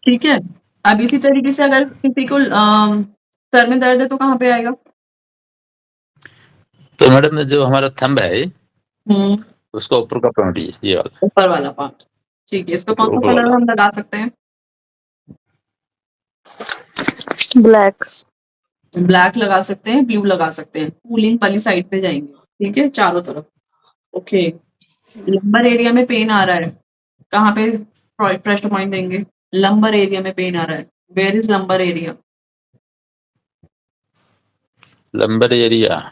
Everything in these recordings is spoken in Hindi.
ठीक है। अब इसी तरीके से अगर किसी को सर में दर्द है तो कहाँ पे आएगा? तो मैडम जो हमारा थंब है उसका ऊपर का पॉइंट ये वाला, ऊपर वाला पार्ट। ठीक है, इस पे कौन सा ऊपर कलर वाला। हम लगा सकते हैं? ब्लैक। ब्लैक लगा सकते हैं, ब्लू लगा सकते हैं। कूलिंग वाली साइड पे जाएंगे, ठीक है, चारों तरफ। ओके। लंबर एरिया में पेन आ रहा है, कहाँ पे प्रेशर पॉइंट देंगे? लंबर एरिया में पेन आ रहा है, where is lumbar area? Lumbar area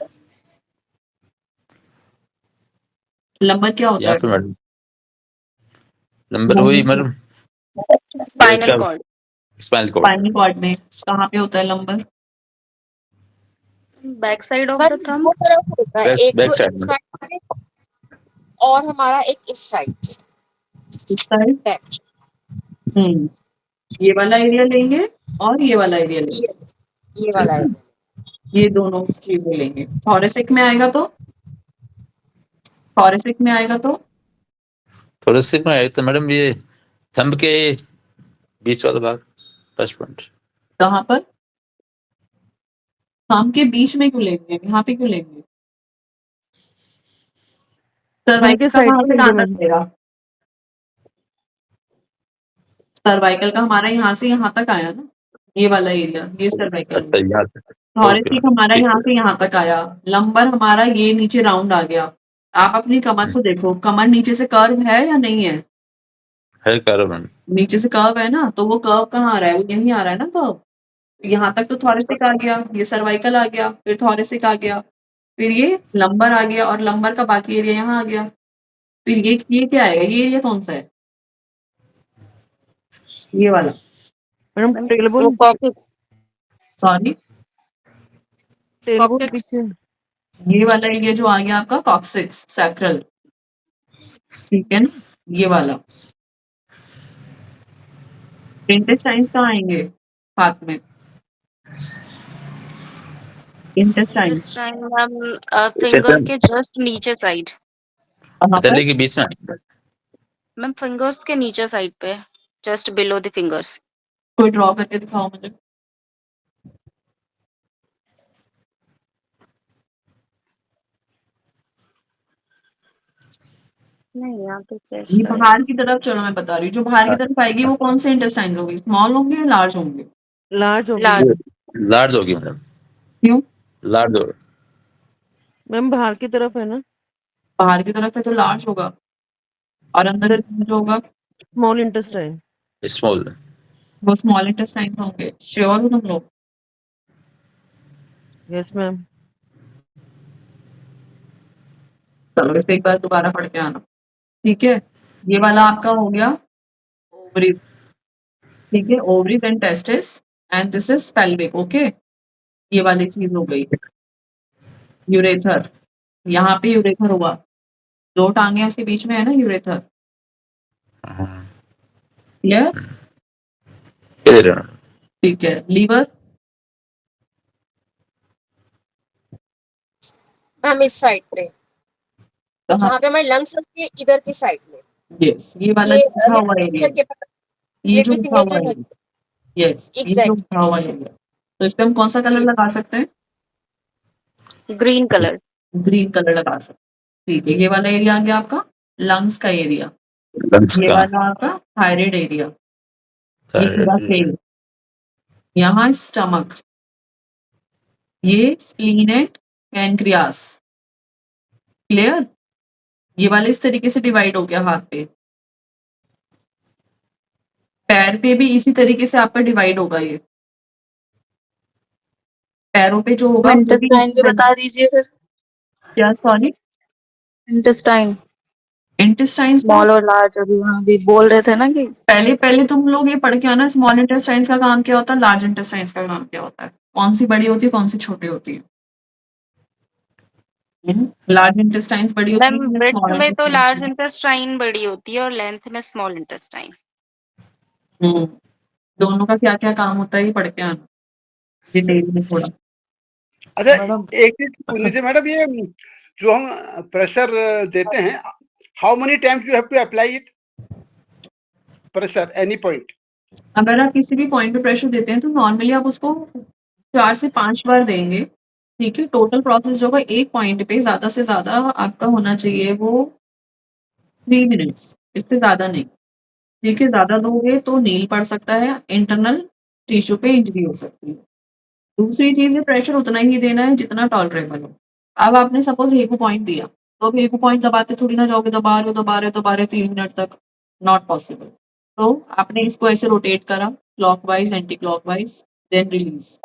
lumbar क्या होता यहाँ है? पे मैडम, नंबर वही madam spinal cord. Spinal cord. Spinal cord में कहाँ पे होता है lumbar? Back side of the thumb. दो तरफ होता है, एक बैक तो साइड इस में, साइड में और हमारा एक इस साइड इस साइड। बैक। ये वाला एरिया लेंगे और ये वाला एरिया लेंगे, ये वाला है। ये दोनों चीजें लेंगे। थोरेसिक में आएगा तो, थोरेसिक में आएगा तो थोड़े से में आए तो मैडम ये थंब के बीच वाला भाग, फर्स्ट पॉइंट। कहाँ पर? थंब के बीच में क्यों लेंगे, यहाँ पे क्यों लेंगे? सर्वाइकल का कहाँ से कहाँ तक लेगा? सर्वाइकल का हमारा यहाँ से यहाँ तक आया ना, ये वाला एरिया, ये सर्वाइकल। अच्छा याद है, थोरेसिक हमारा ठीक यहाँ है। से यहाँ तक आया। लंबर हमारा ये नीचे राउंड आ गया। आप अपनी कमर को देखो, कमर नीचे से कर्व है या नहीं है? है कार्बन। नीचे से कर्व है ना, तो वो कर्व कहाँ आ रहा है? वो यहीं आ रहा है ना कर्व। यहाँ तक तो थोरेसिक आ गया, ये सर्वाइकल आ गया, फिर थोरेसिक आ गया, फिर ये लंबर आ गया और लंबर का बाकी एरिया यहाँ आ गया। फिर ये क्या आएगा? ये एरिया कौन सा है? ये वाला। Madam tailbone. सॉरी, टेलबोन पीछे। ये वाला एरिया जो आ गया आपका कॉक्सिक्स सैक्रल, ठीक है ना, ये वाला। इंटेस्टाइन कहाँ आएंगे हाथ में? इंटेस्टाइन मैम फिंगर के जस्ट नीचे साइड। कहाँ पर? तले के बीच में। मैम फिंगर्स के नीचे साइड पे, जस्ट बिलो द फिंगर्स। कोई ड्रॉ करके दिखाओ मुझे। नहीं यहाँ पे ये चेस्ट है। बाहर की तरफ, चलो मैं बता रही हूँ, जो बाहर की तरफ आएगी वो कौन से इंटेस्टाइन होंगे? स्मॉल होंगे या लार्ज होंगे? लार्ज लार्ज होगी मैडम, क्यों? लार्ज होगी मैम, बाहर की तरफ है ना। बाहर की तरफ है तो लार्ज होगा, और अंदर जो होगा स्मॉल इंटेस्टाइन। स्मॉल। वो स्मॉल इंटेस्टाइन होंगे। श्योर हो तुम लोग? Yes ma'am. चलो इसे एक बार दोबारा पढ़ के आना, ठीक है। ये वाला आपका हो गया ओवरी, ठीक है, ovary then testis and this is pelvic. Okay, ये वाली चीज हो गई। यूरेथर, यहाँ पे यूरेथर हुआ, दो टांगे उसके बीच में है ना, यूरेथर। क्लियर? ठीक है। लीवर हम इस साइड पे, जहाँ पे हमारी लंग्स है इधर की साइड में। यस, ये वाला जो उठा हुआ एरिया, ये जो उठा हुआ एरिया, यस, ये जो उठा हुआ एरिया। तो इस पे हम कौन सा कलर लगा सकते हैं? Green colour. ग्रीन कलर लगा सकते हैं। ठीक है, ये वाला एरिया आ गया आपका लंग्स का एरिया। ये वाला आपका थायराइड एरिया, ये पूरा सेल। यहाँ स्टमक, ये स्प्लीन एंड पैनक्रियास। क्लियर? ये वाले इस तरीके से डिवाइड हो गया हाथ पे। पैर पे भी इसी तरीके से आपका डिवाइड होगा। ये पैरों पे जो होगा इंटेस्टाइन भी बता दीजिए फिर। क्या? सॉरी, इंटेस्टाइन इंटेस्टाइन्स को स्मॉल और लार्ज अभी वहाँ भी बोल रहे थे ना कि पहले तुम लोग ये पढ़ के आना, स्मॉल इंटेस्टाइन्स का काम क्या होता है, लार्ज इंटेस्टाइन्स का काम क्या होता है, कौन सी बड़ी होती है, कौन सी छोटी होती है। लार्ज इंटेस्टाइन्स बड़ी होती मैम है, ब्रेथ स्मॉल में तो इंटेस्टाइन्स। लार्ज इंटेस्टाइन बड़ी होती है और लेंथ में स्मॉल इंटेस्टाइन। दोनों का क्या क्या काम होता है ये पढ़ के आना डिटेल में थोड़ा। अच्छा एक चीज पूछ लीजिए मैडम, ये जो हम प्रेशर देते हैं, how many times you have to apply it pressure any point? अगर आप किसी भी पॉइंट पे प्रेशर देते हैं तो नॉर्मली आप उसको 4 से 5 बार देंगे, ठीक है? टोटल प्रोसेस जो होगा एक पॉइंट पे ज़्यादा से ज़्यादा आपका होना चाहिए वो 3 मिनट्स, इससे ज़्यादा नहीं, ठीक है? ज़्यादा दोगे तो नील पड़ सकता है, इंटरनल टिश्यू पे इंजरी हो सकती है। दूसरी चीज़ है प्रेशर उतना ही देना है जितना टॉलरेबल हो। अब आपने सपोज़ हेकू पॉइंट दिया, तो अब हेकू पॉइंट दबाते थोड़ी ना जाओगे, दबा रहे हो, दबा रहे हो, दबा रहे हो 3 मिनट तक, नॉट पॉसिबल। तो आपने इसको ऐसे रोटेट करा clockwise, anti clockwise, then release.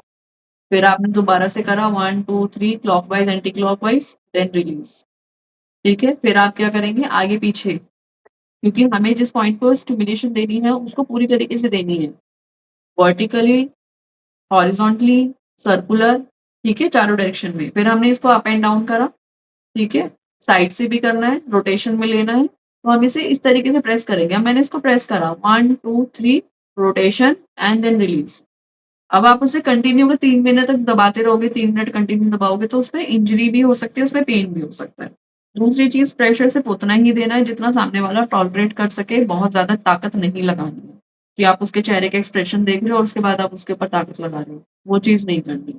फिर आपने दोबारा से करा 1, 2, 3 clockwise, anti clockwise, then release, ठीक है? फिर आप क्या करेंगे आगे-पीछे, क्योंकि हमें जिस पॉइंट को स्टिमुलेशन देनी है उसको पूरी तरीके से देनी है। वर्टिकली, हॉरिज़ॉन्टली, सर्कुलर, ठीक है? चारों डायरेक्शन में। फिर हमने इसको अप एंड डाउन करा, ठीक है? साइड से भी करना है, रोटेशन में लेना है, तो हम इसे इस तरीके से प्रेस करेंगे। अब मैंने इसको प्रेस करा 1, 2, 3 रोटेशन एंड देन रिलीज़। अब आप उसे कंटिन्यू अगर 3 मिनट तक दबाते रहोगे, 3 मिनट कंटिन्यू दबाओगे तो उसमें इंजरी भी हो सकती है, उसमें पेन भी हो सकता है। दूसरी चीज़ प्रेशर सिर्फ़ उतना ही देना है जितना सामने वाला टॉलरेट कर सके, बहुत ज़्यादा ताकत नहीं लगानी है, कि आप उसके चेहरे का एक्सप्रेशन देख रहे हो और उसके बाद आप उसके ऊपर ताकत लगा रहे हो, वो चीज़ नहीं करनी।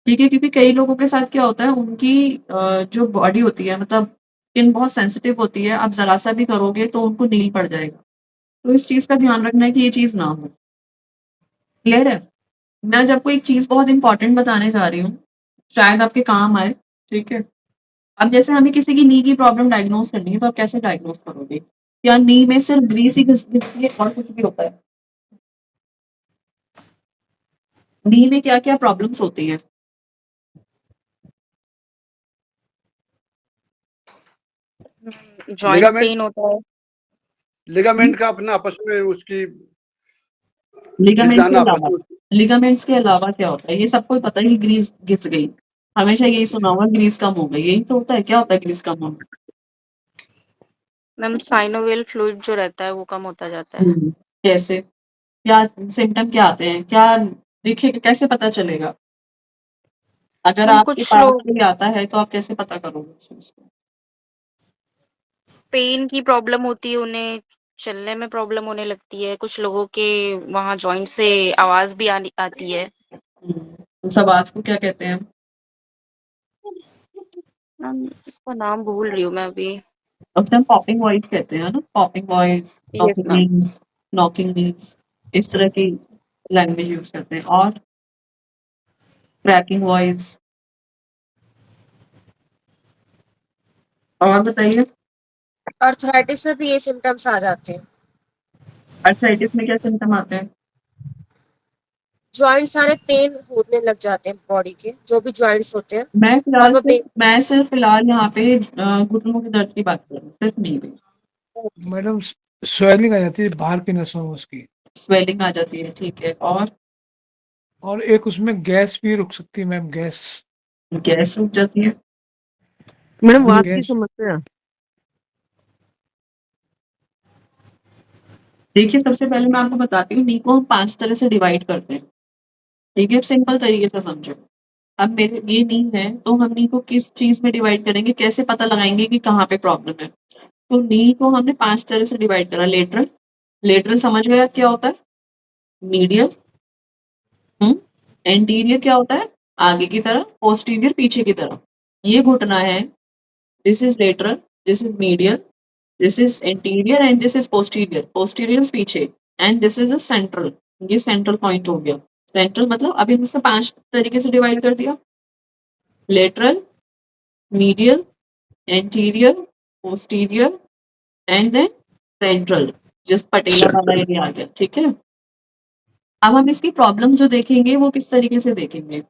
ठीक है? क्योंकि कई लोगों के साथ क्या होता है उनकी जो बॉडी होती है मतलब स्किन बहुत सेंसिटिव होती है, आप ज़रा-सा भी करोगे तो उनको नील पड़ जाएगा। तो इस चीज़ का ध्यान रखना है कि ये चीज़ ना हो। क्लियर है? मैं आज आपको एक चीज़ बहुत इम्पोर्टेंट बताने जा रही हूँ, शायद आपके काम आए, ठीक है? अब जैसे हमें किसी की नी की प्रॉब्लम डायग्नोज़ करनी है, तो आप कैसे डायग्नोज़ करोगे? क्या नी में सिर्फ़ ग्रीस ही घिसती है और कुछ भी होता है? नी में क्या-क्या प्रॉब्लम्स होती हैं? जॉइंट लिगामेंट पेन होता है। लिगामेंट का अपना आपस में उसकी लिगामेंट्स के छिलजाना आपस अलावा में लिगामेंट्स के अलावा क्या होता है? ये सबको ही पता है कि ग्रीस घिस गई। हमेशा यही सुना होगा ग्रीस कम हो गई, यही तो होता है, क्या होता है ग्रीस कम होना? मैम साइनोवियल फ्लूइड जो रहता है वो कम होता जाता है। कैसे? क्या सिम्पटम क्या आते हैं? क्या दिखेगा कैसे पता चलेगा? अगर मैम आपके कुछ पास लोग कोई आता है तो आप कैसे पता करोगे उस चीज़ को? पेन की प्रॉब्लम होती है, उन्हें चलने में प्रॉब्लम होने लगती है। कुछ लोगों के वहाँ जॉइंट से आवाज़ भी आनी आती है। उस आवाज़ को क्या कहते हैं? मैम उसका नाम भूल रही हूँ मैं अभी। उसे हम पॉपिंग वॉइस कहते हैं ना? Popping voice, yes ma'am. Knocking needs, इस तरह की लैंग्वेज यूज़ करते हैं और क्रैकिंग वॉइस और बताइए? अर्थराइटिस में भी ये सिम्टम्स आ जाते हैं। आर्थराइटिस में क्या सिम्पटम आते हैं? जॉइंट्स सारे पेन होने लग जाते हैं बॉडी के, जो भी जॉइंट्स होते हैं और वो मैं सिर्फ़ फ़िलहाल यहाँ पे घुटनों के दर्द की बात कर रही हूँ, सिर्फ़ नी में। मैडम स्वेलिंग आ जाती है बाहर की नसों में उसकी, स्वेलिंग आ जाती है, ठीक है और एक उसमें गैस भी रुक सकती है मैम, गैस गैस रुक जाती है। मैडम वात की गैस समस्या। देखिए, सबसे पहले मैं आपको बताती हूँ नी को हम 5 तरह से डिवाइड करते हैं, ठीक है? सिंपल तरीके से समझो। अब मेरे ये नी है, तो हम नी को किस चीज़ में डिवाइड करेंगे, कैसे पता लगाएँगे कि कहाँ पे प्रॉब्लम है? तो नी को हमने 5 तरह से डिवाइड करा लेटरल, लेटरल समझ गए आप क्या होता है? मीडियल एंटीरियर क्या होता है? आगे की तरफ, पोस्टीरियर पीछे की तरफ। ये घुटना है, this is lateral, this is medial, this is anterior and this is posterior. Posterior is पीछे and this is a central, ये सेंट्रल पॉइंट हो गया। सेंट्रल मतलब अभी हमने इसे 5 तरीके से डिवाइड कर दिया। Lateral, medial, anterior, posterior and then central, जो पटेला वाला एरिया आ गया, ठीक है? अब हम इसकी प्रॉब्लम जो देखेंगे वो किस तरीके से देखेंगे?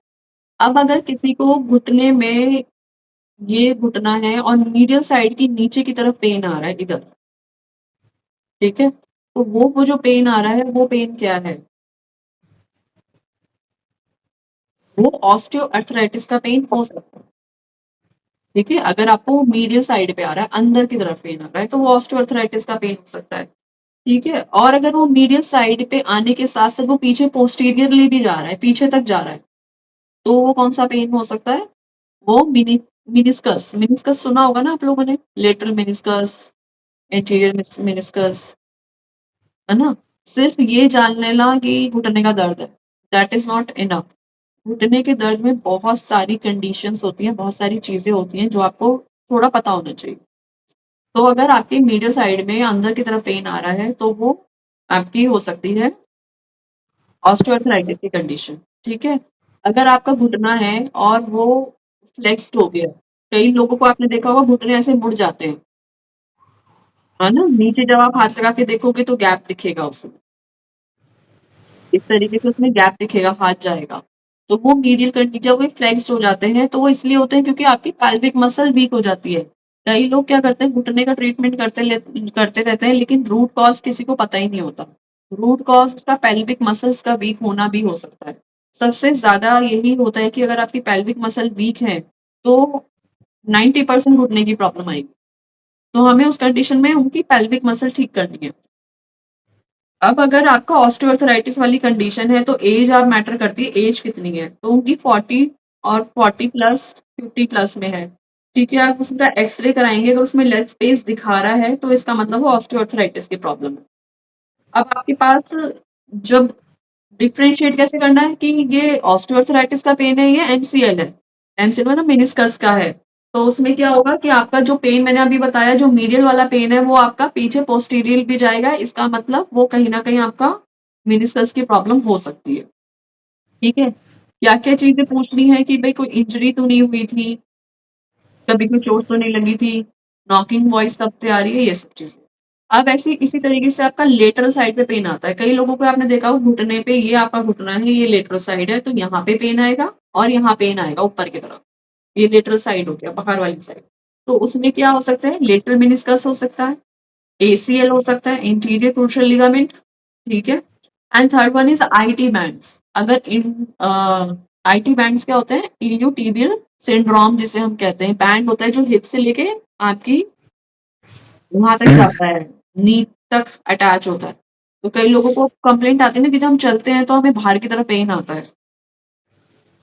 अब अगर किसी को घुटने में ये घुटना है और मीडियल साइड की नीचे की तरफ पेन आ रहा है इधर, ठीक है? तो वो जो पेन आ रहा है वो पेन क्या है? वो ऑस्टियोआर्थराइटिस का पेन हो सकता है, ठीक है? अगर आपको मीडियल साइड पे आ रहा है, अंदर की तरफ पेन आ रहा है, तो वो ऑस्टियोआर्थराइटिस का पेन हो सकता है, ठीक है? और अगर वो मीडियल साइड पे आने के साथ-साथ वो पीछे पोस्टीरियरली भी जा रहा है, पीछे तक जा रहा है, तो वो कौन-सा पेन हो सकता है? वो मेनिस्कस मेनिस्कस सुना होगा ना आप लोगों ने? लेटरल मेनिस्कस, एंटीरियर मेनिस्कस, है ना? सिर्फ ये जान लेना कि घुटने का दर्द है, दैट इज नॉट इनफ। घुटने के दर्द में बहुत सारी कंडीशंस होती हैं, बहुत सारी चीजें होती हैं जो आपको थोड़ा पता होना चाहिए। तो अगर आपके मीडियल साइड में अंदर की तरफ पेन आ रहा है तो वो आपकी हो सकती है ऑस्टियोआर्थराइटिस की कंडीशन, ठीक है। अगर आपका घुटना है और वो फ्लेक्स्ड हो गया, कई लोगों को आपने देखा होगा घुटने ऐसे मुड़ जाते हैं, है ना? नीचे जब आप हाथ लगा के देखोगे तो गैप दिखेगा उसमें, इस तरीके से उसमें गैप दिखेगा, हाथ जाएगा। तो वो मीडियल कंडी जब वो फ्लेक्स्ड हो जाते हैं तो वो इसलिए होते हैं क्योंकि आपकी पेल्विक मसल वीक हो जाती है। कई लोग क्या करते हैं घुटने का ट्रीटमेंट करते रहते हैं लेकिन रूट कॉज़ किसी को पता ही नहीं होता। रूट कॉज़ उसका पेल्विक मसल्स का वीक होना भी हो सकता है। सबसे ज़्यादा यही होता है कि अगर आपकी पेल्विक मसल वीक है तो 90% घुटने की प्रॉब्लम आएगी। तो हमें उस कंडीशन में उनकी पेल्विक मसल ठीक करनी है। अब अगर आपका ऑस्टियोआर्थराइटिस वाली कंडीशन है तो एज आप मैटर करती है, एज कितनी है? तो उनकी 40 और 40 प्लस 50 प्लस में है, ठीक है। आप उसका एक्स-रे कराएँगे, अगर उसमें लेग स्पेस दिखा रहा है तो इसका मतलब वो ऑस्टियोआर्थराइटिस की प्रॉब्लम है। अब आपके पास जब डिफरेंशिएट कैसे करना है कि ये ऑस्टियोआर्थराइटिस का पेन है, ये एमसीएल है। एमसीएल मतलब मेनिस्कस का है। तो उसमें क्या होगा कि आपका जो पेन मैंने अभी बताया, जो मीडियल वाला पेन है, वो आपका पीछे पोस्टीरियर भी जाएगा। इसका मतलब वो कहीं न कहीं आपका मेनिस्कस की प्रॉब्लम हो सकती है। ठीक है? क्या-क्या चीज़ें पूछनी है कि भई कोई इंजरी तो नहीं हुई थी? कभी कोई चोट तो नहीं लगी थी? नॉकिंग वॉइस कब से आ रही है? ये सब चीज़ें। अब ऐसे इसी तरीके से आपका लेटरल साइड पे पेन आता है। कई लोगों को आपने देखा हो घुटने पे, ये आपका घुटना है, ये लेटरल साइड है, तो यहाँ पे पेन आएगा और यहाँ पेन आएगा ऊपर की तरफ। ये लेटरल साइड हो गया, बाहर वाली साइड। तो उसमें क्या हो सकता है? लेटरल मेनिस्कस हो सकता है, एसीएल हो सकता है, इंटीरियर क्रूशियल लिगामेंट, ठीक है? And third one is IT bands. अगर आईटी बैंड्स क्या होते हैं? इलियोटिबियल सिंड्रोम जिसे हम कहते हैं। बैंड होता है जो हिप से लेके आपकी वहाँ तक जाता है, नी तक अटैच होता है। तो कई लोगों को कंप्लेंट आती है ना कि जब हम चलते हैं तो हमें बाहर की तरफ पेन आता है।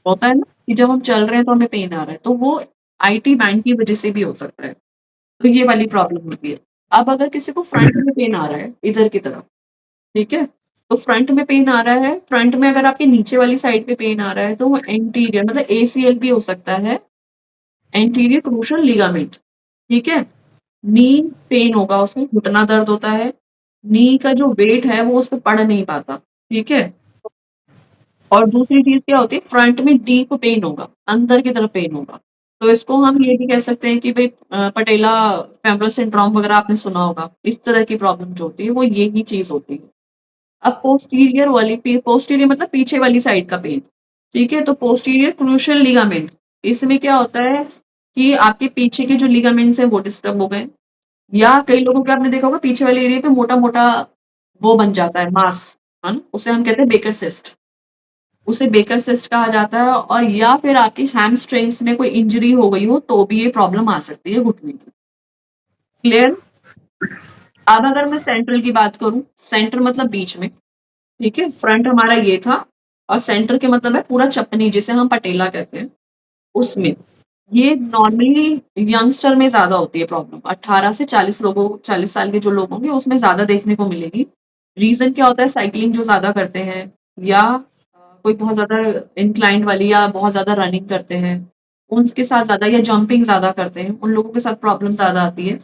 होता है ना कि जब हम चल रहे हैं तो हमें पेन आ रहा है, तो वो आईटी बैंड की वज़ह से भी हो सकता है। तो ये वाली प्रॉब्लम होती है। अब अगर किसी को फ्रंट में पेन आ रहा है, इधर की तरफ, ठीक है? तो फ्रंट में पेन आ रहा है, फ्रंट में अगर आपके नीचे वाली साइड पे पेन आ रहा है तो वो एंटीरियर मतलब एसीएल भी हो सकता है, एंटीरियर क्रूशियल लिगामेंट, ठीक है? नी पेन होगा उसमें, घुटना दर्द होता है, नी का जो वेट है वो उस पे पड़ नहीं पाता, ठीक है? और दूसरी चीज़ क्या होती है फ्रंट में डीप पेन होगा, अंदर की तरफ पेन होगा। तो इसको हम ये भी कह सकते हैं कि भई पटेला फेमोरल सिंड्रोम वगैरह आपने सुना होगा। इस तरह की प्रॉब्लम जो होती है वो यही चीज़ होती है। अब पोस्टीरियर वाली पोस्टीरियर मतलब पीछे वाली साइड का पेन, ठीक है? तो पोस्टीरियर क्रूशियल लिगामेंट, इसमें क्या होता है कि आपके पीछे के जो लिगामेंट्स हैं वो डिस्टर्ब हो गए, या कई लोगों को आपने देखा होगा पीछे वाले एरिया पे मोटा-मोटा वो बन जाता है मांस, है ना? उसे हम कहते हैं बेकर सिस्ट। उसे बेकर सिस्ट कहा जाता है, और या फिर आपकी हैमस्ट्रिंग्स में कोई इंजरी हो गई हो तो भी ये प्रॉब्लम आ सकती है घुटने की। क्लियर? अब अगर मैं सेंट्रल की बात करूँ, सेंटर मतलब बीच में, ठीक है? फ्रंट हमारा ये था और सेंटर के मतलब है पूरा चपनी जिसे हम पटेला कहते हैं, उसमें। ये नॉर्मली यंगस्टर में ज़्यादा होती है प्रॉब्लम। 18 से 40 साल के जो लोग होंगे उसमें ज़्यादा देखने को मिलेगी। रीज़न क्या होता है? साइक्लिंग जो ज़्यादा करते हैं, या कोई बहुत ज़्यादा इंक्लाइंड वाली या बहुत ज़्यादा रनिंग करते हैं, उनके साथ ज़्यादा, या जंपिंग ज़्यादा करते हैं, उन लोगों के साथ प्रॉब्लम ज़्यादा आती है।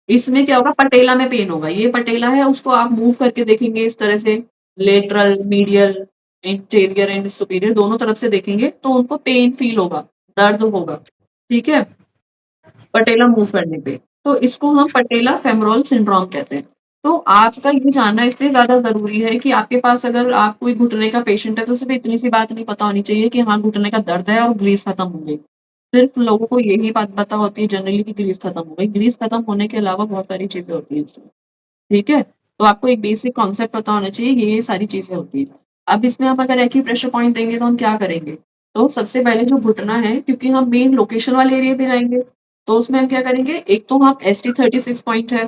इसमें क्या होगा? पटेला में पेन होगा। ये पटेला है, उसको आप मूव करके देखेंगे इस तरह से, lateral, medial, interior and superior दोनों तरफ से देखेंगे तो उनको पेन फील होगा, दर्द होगा, ठीक है? पटेला मूव करने पे। तो इसको हम पटेला फेमोरल सिंड्रोम कहते हैं। तो आपका ये जानना इसलिए ज़्यादा ज़रूरी है कि आपके पास अगर आप कोई घुटने का पेशेंट है तो सिर्फ़ इतनी सी बात नहीं पता होनी चाहिए कि हाँ, घुटने का दर्द है और ग्रीस खत्म हो गई। सिर्फ़ लोगों को यही बात पता होती है जनरली कि ग्रीस खत्म हो गई। ग्रीस खत्म होने के अलावा बहुत सारी चीज़ें होती हैं इसमें, ठीक है? तो आपको एक बेसिक कॉन्सेप्ट पता होना चाहिए, ये सारी चीज़ें होती हैं। अब इसमें आप अगर एक्यूप्रेशर पॉइंट देंगे तो हम क्या करेंगे? तो सबसे पहले जो घुटना है, क्योंकि हम मेन लोकेशन वाले एरिया पे जाएँगे, तो उसमें हम क्या करेंगे? एक तो हम ST36 पॉइंट है।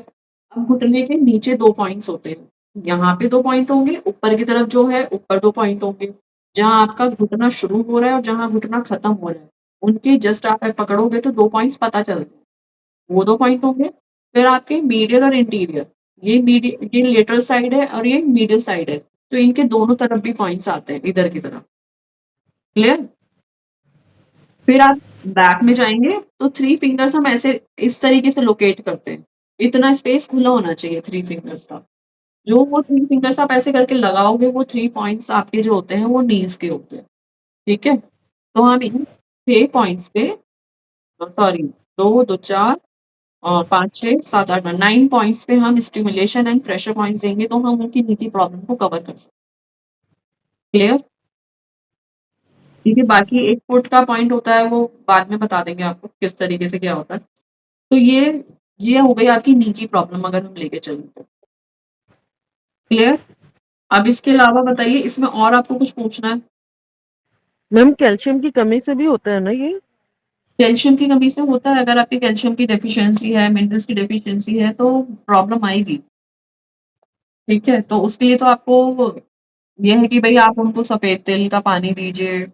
अब घुटने के नीचे 2 पॉइंट्स होते हैं। यहाँ पे 2 पॉइंट होंगे, ऊपर की तरफ जो है ऊपर 2 पॉइंट होंगे। जहाँ आपका घुटना शुरू हो रहा है और जहाँ घुटना खत्म हो रहा है, उनके जस्ट आप पकड़ोगे तो 2 पॉइंट्स पता चलते हैं। वो 2 पॉइंट होंगे। फिर आपके मीडियल और इंटीरियर, ये लेटरल साइड है और ये मीडियल साइड है, तो इनके दोनों तरफ भी पॉइंट्स आते हैं इधर की तरफ। क्लियर? फिर आप बैक में जाएंगे तो 3 फिंगर्स हम ऐसे इस तरीके से लोकेट करते हैं। इतना स्पेस खुला होना चाहिए 3 फिंगर्स का। जो वो 3 फिंगर्स आप ऐसे करके लगाओगे, वो 3 पॉइंट्स आपके जो होते हैं वो नीज के होते हैं। ठीक है? तो हम इन 6 पॉइंट्स पे सॉरी 2, 2, 4 और 5, 6, 7, 8, 9 पॉइंट्स पे हम स्टिमुलेशन एंड प्रेशर पॉइंट्स देंगे, तो हम उनकी नीचे प्रॉब्लम को कवर कर सकते हैं। क्लियर? ठीक है, बाकी 1 फुट का पॉइंट होता है, वो बाद में बता देंगे आपको किस तरीके से क्या होता है। तो ये हो गई आपकी नी की प्रॉब्लम अगर हम लेके चलें तो। क्लियर? अब इसके अलावा बताइए इसमें और आपको कुछ पूछना है? मैम कैल्शियम की कमी से भी होता है ना ये? कैल्शियम की कमी से होता है, अगर आपकी कैल्शियम की डेफिशिएंसी है, मिनरल्स की डेफिशिएंसी है तो प्रॉब्लम आएगी। ठीक है? तो उसके लिए तो आपको ये है कि भई आप उनको सफ़ेद तिल का पानी दीजिए,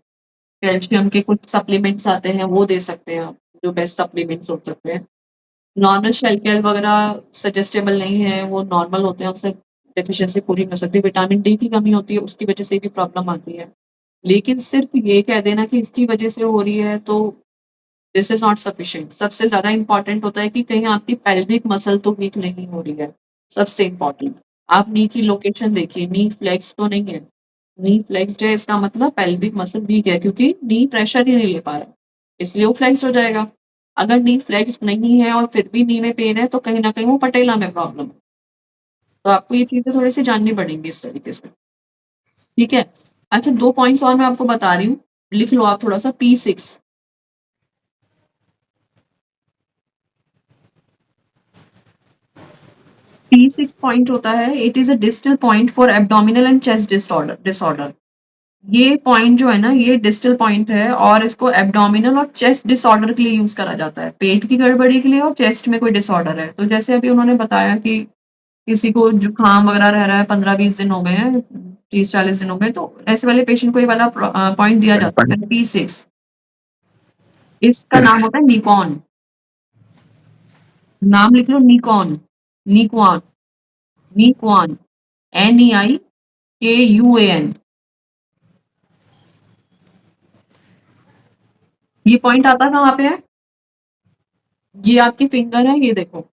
कैल्शियम के कुछ सप्लीमेंट्स आते हैं वो दे सकते हैं आप, जो बेस्ट सप्लीमेंट्स हो सकते हैं। नॉर्मल शेलकेल वगैरह सजेस्टेबल नहीं है, वो नॉर्मल होते हैं, उससे डेफिशिएंसी पूरी नहीं हो सकती। विटामिन डी की कमी होती है, उसकी वजह से भी प्रॉब्लम आती है। लेकिन सिर्फ़ ये कह देना कि इसकी वजह से हो रही है तो दिस इज़ नॉट सफिशिएंट। सबसे ज़्यादा इम्पोर्टेंट होता है कि कहीं आपकी पेल्विक मसल तो वीक नहीं हो रही है, सबसे इम्पोर्टेंट। आप नी की लोकेशन देखिए, नी फ्लेक्स तो नहीं है। नी फ्लेक्स्ड है इसका मतलब पेल्विक मसल वीक है, क्योंकि नी प्रेशर ही नहीं ले पा रहा, इसलिए वो फ्लेक्स्ड हो जाएगा। अगर नी फ्लेक्स्ड नहीं है और फिर भी नी में पेन है तो कहीं न कहीं वो पटेला में प्रॉब्लम है। तो आपको ये चीज़ें थोड़ी-सी जाननी पड़ेंगी इस तरीके से। ठीक है? अच्छा, 2 पॉइंट्स और मैं आपको बता रही हूँ, लिख लो आप थोड़ा-सा P6। P6 पॉइंट होता है, it is a distal point for abdominal and chest disorder. ये पॉइंट जो है ना, ये डिस्टल पॉइंट है और इसको एब्डोमिनल और चेस्ट डिसऑर्डर के लिए यूज़ करा जाता है। पेट की गड़बड़ी के लिए और चेस्ट में कोई डिसऑर्डर है। तो जैसे अभी उन्होंने बताया कि किसी को जुकाम वगैरह रह रहा है, 15-20 दिन हो गए हैं, 30-40 दिन हो गए, तो ऐसे वाले पेशेंट को ये वाला पॉइंट दिया जा सकता है, P6। इसका नाम होता है निकॉन। नाम लिख लो, निकॉन, निक्वान, निक्वान, NEIKUAN। ये पॉइंट आता कहाँ पे है? ये आपकी फिंगर है, ये देखो,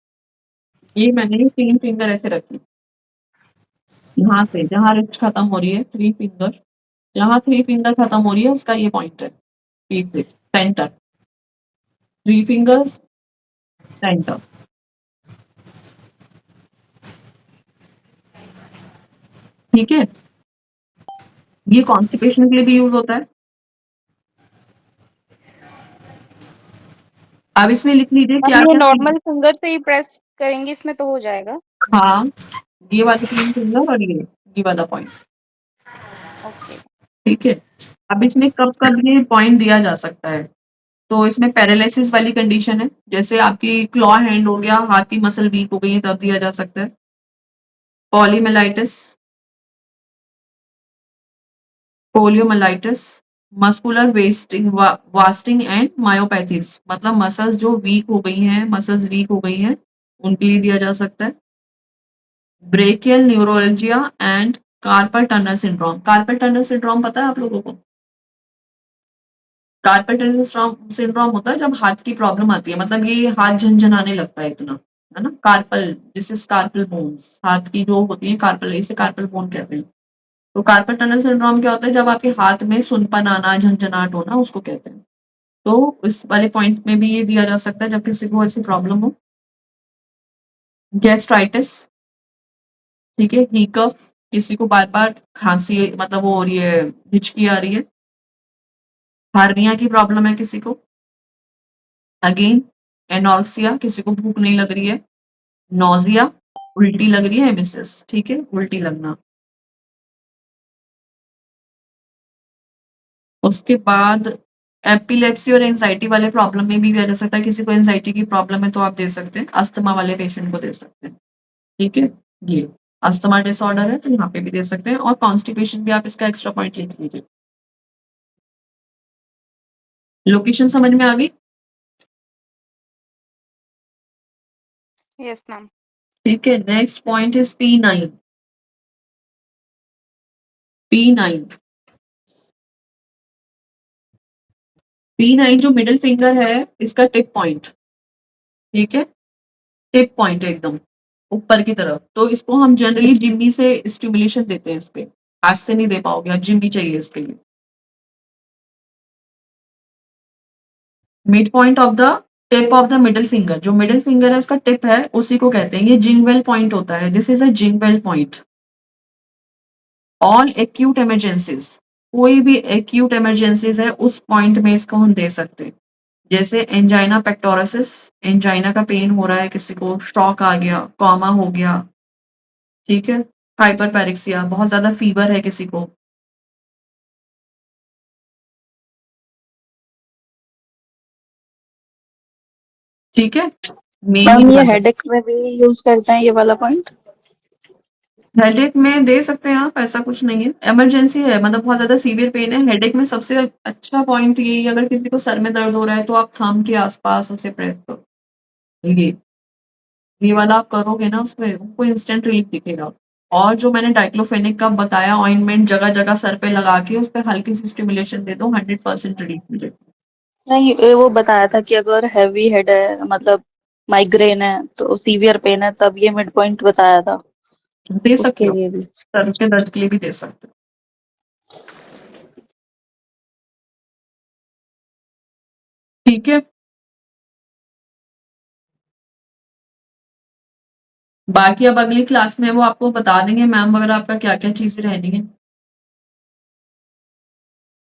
ये मैंने 3 फिंगर ऐसे रखी, यहाँ से जहाँ रिस्ट खत्म हो रही है, 3 फिंगर, जहाँ 3 फिंगर खत्म हो रही है उसका ये पॉइंट है, P6 सेंटर, 3 फिंगर्स सेंटर। ठीक है? ये कॉन्स्टिपेशन के लिए भी यूज़ होता है। अब इसमें लिख लीजिए हम ये क्या-क्या नॉर्मल फिंगर से ही प्रेस करेंगे इसमें तो हो जाएगा? हाँ, ये वाले 3 फिंगर और ये वाला पॉइंट। ओके। ठीक है? अब इसमें कब-कब ये पॉइंट दिया जा सकता है? तो इसमें पैरालिसिस वाली कंडीशन है, जैसे आपकी क्लॉ हैंड हो गया, हाथ की मसल वीक हो गई है, तब दिया जा सकता है। Polymyelitis, poliomyelitis, muscular wasting and myopathies, मतलब मसल्स जो वीक हो गई हैं, मसल्स वीक हो गई हैं, उनके लिए दिया जा सकता है। Brachial neuralgia and carpal tunnel syndrome. Carpal tunnel syndrome पता है आप लोगों को? कार्पल टनर सिंड्रोम होता है जब हाथ की प्रॉब्लम आती है, मतलब ये हाथ झनझनाने लगता है इतना, है ना? Carpal, this is carpal bones, हाथ की जो होती है कार्पल, इसे कार्पल बोन कहते हैं। तो कार्पल टनल सिंड्रोम क्या होता है? जब आपके हाथ में सुनपन आना, झंझनाहट होना, उसको कहते हैं। तो इस वाले पॉइंट में भी ये दिया जा सकता है जब किसी को ऐसी प्रॉब्लम हो। गैस्ट्राइटिस, ठीक है, हिकअप, किसी को बार-बार खाँसी मतलब वो हो रही है, हिचकी आ रही है। हार्निया की प्रॉब्लम है किसी को। अगेन एनोरेक्सिया, किसी को भूख नहीं लग रही है। नौजिया, उल्टी लग रही है, एमेसिस, ठीक है, उल्टी लगना। उसके बाद एपिलेप्सी और एंजाइटी वाले प्रॉब्लम में भी दिया जा सकता है, किसी को एंजाइटी की प्रॉब्लम है तो आप दे सकते हैं, अस्थमा वाले पेशेंट को दे सकते हैं। ठीक है? ये अस्थमा डिसऑर्डर है तो यहाँ पे भी दे सकते हैं, और कॉन्स्टिपेशन भी आप इसका एक्स्ट्रा पॉइंट लिख लीजिए। लोकेशन समझ में आ गई? Yes ma'am. ठीक है, next point is P9. P9. P9 जो मिडिल फिंगर है इसका टिप पॉइंट, ठीक है, टिप पॉइंट एकदम ऊपर की तरफ। तो इसको हम जनरली जिम्मी से स्टिमुलेशन देते हैं, इस पे हाथ से नहीं दे पाओगे आप, जिम्मी चाहिए इसके लिए। Mid point of the tip of the middle finger, जो मिडिल फिंगर है उसका टिप है उसी को कहते हैं, ये जिंगवेल पॉइंट होता है। This is a jing well point. All acute emergencies, कोई भी एक्यूट इमरजेंसीज है उस पॉइंट में इसको हम दे सकते हैं। जैसे एंजाइना पेक्टोरसिस, एंजाइना का पेन हो रहा है किसी को, स्ट्रोक आ गया, कॉमा हो गया, ठीक है, हाइपरपेरिक्सिया, बहुत ज्यादा फीवर है किसी को, ठीक है, मैम ये हेडेक में भी यूज करते हैं ये वाला पॉइंट? हेडेक में दे सकते हैं आप, ऐसा कुछ नहीं है। इमरजेंसी है मतलब बहुत ज्यादा सीवियर पेन है, हेडेक में सबसे अच्छा पॉइंट यही है, अगर किसी को सर में दर्द हो रहा है तो आप थंब के आसपास उसे प्रेस करो, ये वाला आप करोगे ना उसमें आपको इंस्टेंट रिलीफ दिखेगा। और जो मैंने डाइक्लोफेनिक का बताया ऑइंटमेंट जगह जगह सर पे लगा के उस पर हल्की सी स्टिमुलेशन दे दो, 100% रिलीफ मिलेगा। नहीं, वो बताया था कि अगर हैवी हेड है, मतलब माइग्रेन है तो सीवियर पेन है, तब ये मिड पॉइंट बताया था दे सकते उसके हो, लिए भी। सर के दर्द के लिए भी दे सकते हो, ठीक है। बाकी अब अगली क्लास में वो आपको बता देंगे मैम वगैरह आपका क्या क्या चीजें रहनी है।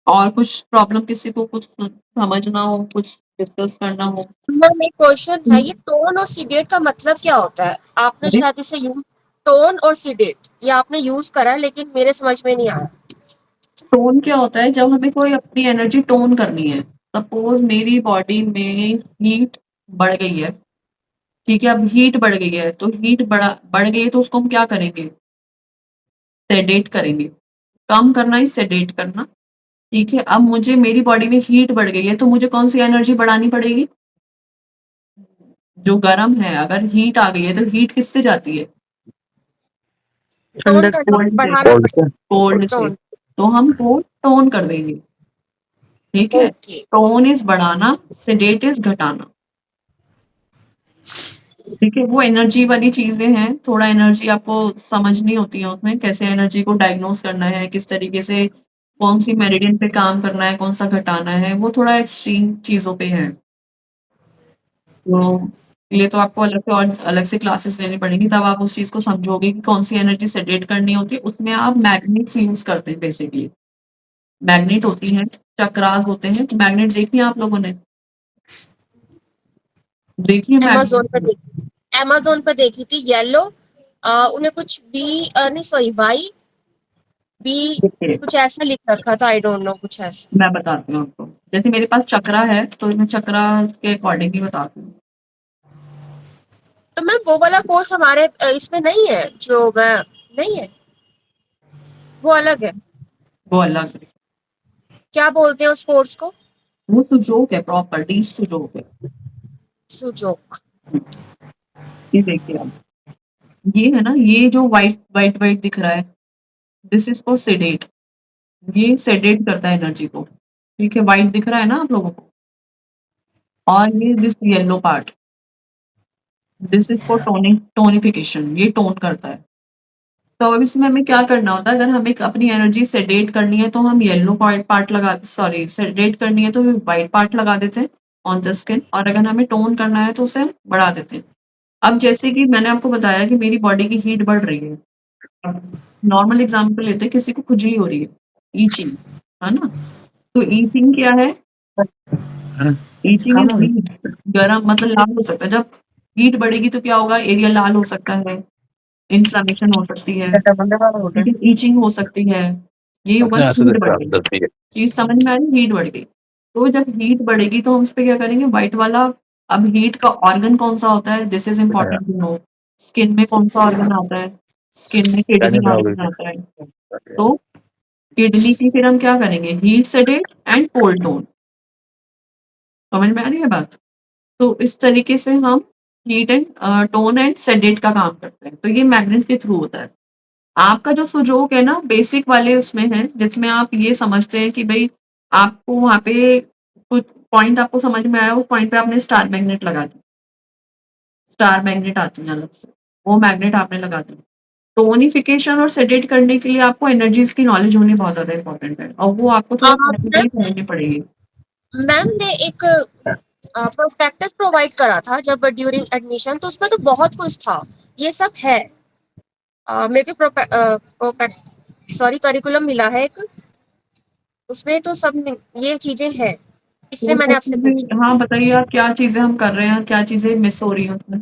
और कुछ प्रॉब्लम किसी को कुछ समझना हो, कुछ डिस्कस करना हो? मैम एक क्वेश्चन है, ये टोन और सीडेट का मतलब क्या होता है? आपने जी? शायद इसे यूज, टोन और सीडेट ये आपने यूज करा है लेकिन मेरे समझ में नहीं आया। टोन क्या होता है? जब हमें कोई अपनी एनर्जी टोन करनी है, सपोज मेरी बॉडी में हीट बढ़ गई है, ठीक है, अब हीट बढ़ गई है तो हीट बढ़ गई है तो उसको हम क्या करेंगे? सेडेट करेंगे। कम करना ही सेडेट करना, ठीक है। अब मुझे मेरी बॉडी में हीट बढ़ गई है तो मुझे कौन सी एनर्जी बढ़ानी पड़ेगी? जो गर्म है, अगर हीट आ गई है तो हीट किससे जाती है? टोन ठंडक करना, कोल्ड से, बढ़ाना, कॉल से कोल्ड से। टोन। तो हम को टोन कर देंगे, ठीक है। ओके। टोन इज बढ़ाना, सेडेट इज घटाना, ठीक है। वो एनर्जी वाली चीजें हैं, थोड़ा एनर्जी आपको समझनी होती है, उसमें कैसे एनर्जी को डायग्नोस करना है, किस तरीके से कौन सी मेरिडियन पे काम करना है, कौन सा घटाना है, वो थोड़ा एक्सट्रीम चीजों पे है। तो ये तो आपको अलग से और अलग से क्लासेस लेनी पड़ेगी, तब आप उस चीज को समझोगे कि कौन सी एनर्जी सेडेट करनी होती है। उसमें आप मैग्नेट्स यूज करते हैं बेसिकली, मैग्नेट होती हैं, चक्रास होते हैं। मैग्नेट देखिए आप लोगों ने, देखिए अमेज़न पर मैग्नेट। देखी थी, अमेज़न पर देखी थी येलो, उन्हें कुछ बी नहीं सॉरी वाई बी देखिए कुछ ऐसा लिख रखा था, आई डोंट नो, कुछ ऐसा। मैं बताती हूँ आपको, जैसे मेरे पास चक्रा है तो मैं चक्रा के अकॉर्डिंग ही बताती हूँ। तो मैम वो वाला कोर्स हमारे इसमें नहीं है, जो मैं, नहीं है, वो अलग है। वो अलग है, क्या बोलते हैं उस कोर्स को? वो सुजोक है, प्रॉपर डीप सुजोक है। सुजोक। ये देखिए आप, ये है ना, ये जो व्हाइट व्हाइट व्हाइट दिख रहा है, दिस इज फॉर सेडेट। ये सेडेट करता है एनर्जी को, ठीक है, व्हाइट दिख रहा है ना आप लोगों को। और ये this yellow part, this is for tonification, ये टोन करता है। तो अब इसमें हमें क्या करना होता है, अगर हमें अपनी एनर्जी सेडेट करनी है तो हम येलो पार्ट लगा, सॉरी सेडेट करनी है तो व्हाइट पार्ट लगा देते हैं ऑन द स्किन, और अगर हमें टोन करना है तो उसे बढ़ा देते हैं। अब जैसे कि मैंने आपको बताया कि मेरी बॉडी की हीट बढ़ रही है, नॉर्मल एग्जांपल लेते हैं, किसी को खुजली हो रही है, ईचिंग, है ना, तो ईचिंग क्या है? ईचिंग इज हीट, गरम मतलब लाल हो सकता है। जब हीट बढ़ेगी तो क्या होगा? एरिया लाल हो सकता है, इन्फ्लेमेशन हो सकती है, ठीक है, ईचिंग हो सकती है, ये होगा अपने ना, यहाँ से हीट बढ़ देखा गई। दलती है। चीज समझ में आ रही? हीट बढ़ गई। तो जब हीट बढ़ेगी तो हम उस पे क्या करेंगे? व्हाइट वाला। अब हीट का ऑर्गन कौन सा होता है? This is important to know. Skin में कौन सा ऑर्गन आता है? स्किन में कहने किडनी में हो ऑर्गन गई आता है। तो किडनी की फिर हम क्या करेंगे? Heat sedate and cold tone. समझ में आ रही है बात? तो इस तरीके से हम heat and tone and sedate का काम करते हैं, तो ये मैग्नेट के थ्रू होता है। आपका जो सुजोक है ना, बेसिक वाले उसमें है, जिसमें आप ये समझते हैं कि भाई आपको वहाँ पे कुछ पॉइंट आपको समझ में आया, उस पॉइंट पे आपने स्टार मैग्नेट लगा दी। स्टार मैग्नेट आती है अलग से, वो मैग्नेट आपने लगा दी। टोनिफिकेशन और सेडेट करने के लिए आपको एनर्जीज की नॉलेज होनी बहुत ज्यादा इंपॉर्टेंट है, और वो आपको थोड़ा प्रैक्टिकली समझनी पड़ेगी। मैम ने एक प्रोस्पेक्टस प्रोवाइड करा था जब ड्यूरिंग एडमिशन, तो उसमें तो बहुत कुछ था, ये सब है। मेरे को सॉरी करिकुलम मिला है एक, उसमें तो सब ये चीजें हैं, इसलिए मैंने आपसे पूछा। हाँ, बताइए आप क्या चीजें हम कर रहे हैं, क्या चीजें मिस हो रही हैं उसमें?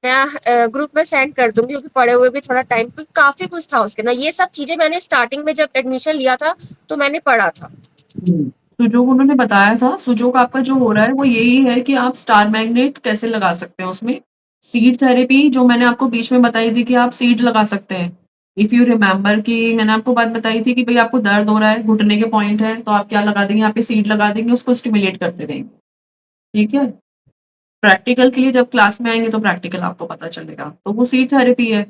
मैं ग्रुप में सेंड कर दूंगी, क्योंकि पढ़े हुए भी थोड़ा टाइम, काफी कुछ था उसके ना, ये सब चीजें मैंने स्टार्टिंग में जब एडमिशन लिया था तो मैंने पढ़ा था। सुजोक उन्होंने बताया था, सुजोक आपका जो हो रहा है वो यही है कि आप स्टार मैग्नेट कैसे लगा सकते हैं उसमें। सीड थेरेपी जो मैंने आपको बीच में बताई थी कि आप सीड लगा सकते हैं। इफ यू रिमेम्बर कि मैंने आपको बात बताई थी कि भाई आपको दर्द हो रहा है, घुटने के पॉइंट है, तो आप क्या लगा देंगे, यहाँ पे सीड लगा देंगे, उसको स्टिमुलेट करते रहेंगे। ठीक है, प्रैक्टिकल के लिए जब क्लास में आएंगे तो प्रैक्टिकल आपको पता चलेगा, तो वो सीड थेरेपी है।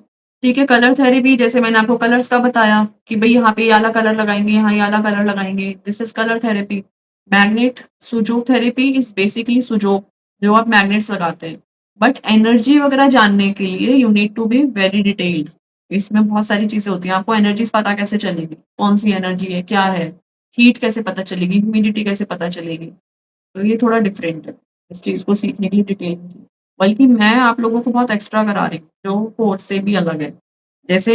ठीक है, कलर थेरेपी जैसे मैंने आपको कलर्स का बताया कि भाई यहाँ पे ये वाला कलर लगाएंगे, यहाँ ये वाला कलर लगाएंगे, this is colour therapy. Magnet Sujok therapy is basically Sujok, जो आप मैग्नेट्स लगाते हैं। बट एनर्जी वगैरह जानने के लिए you need to be very detailed. इसमें बहुत सारी चीजें होती हैं, आपको एनर्जीज पता कैसे चलेगी, कौन सी एनर्जी है, क्या है, हीट कैसे पता चलेगी, ह्यूमिडिटी कैसे पता चलेगी, तो ये थोड़ा डिफरेंट है इस चीज़ को सीखने के लिए डिटेल में। बल्कि मैं आप लोगों को बहुत एक्स्ट्रा करा रही हूँ, जो कोर्स से भी अलग है। जैसे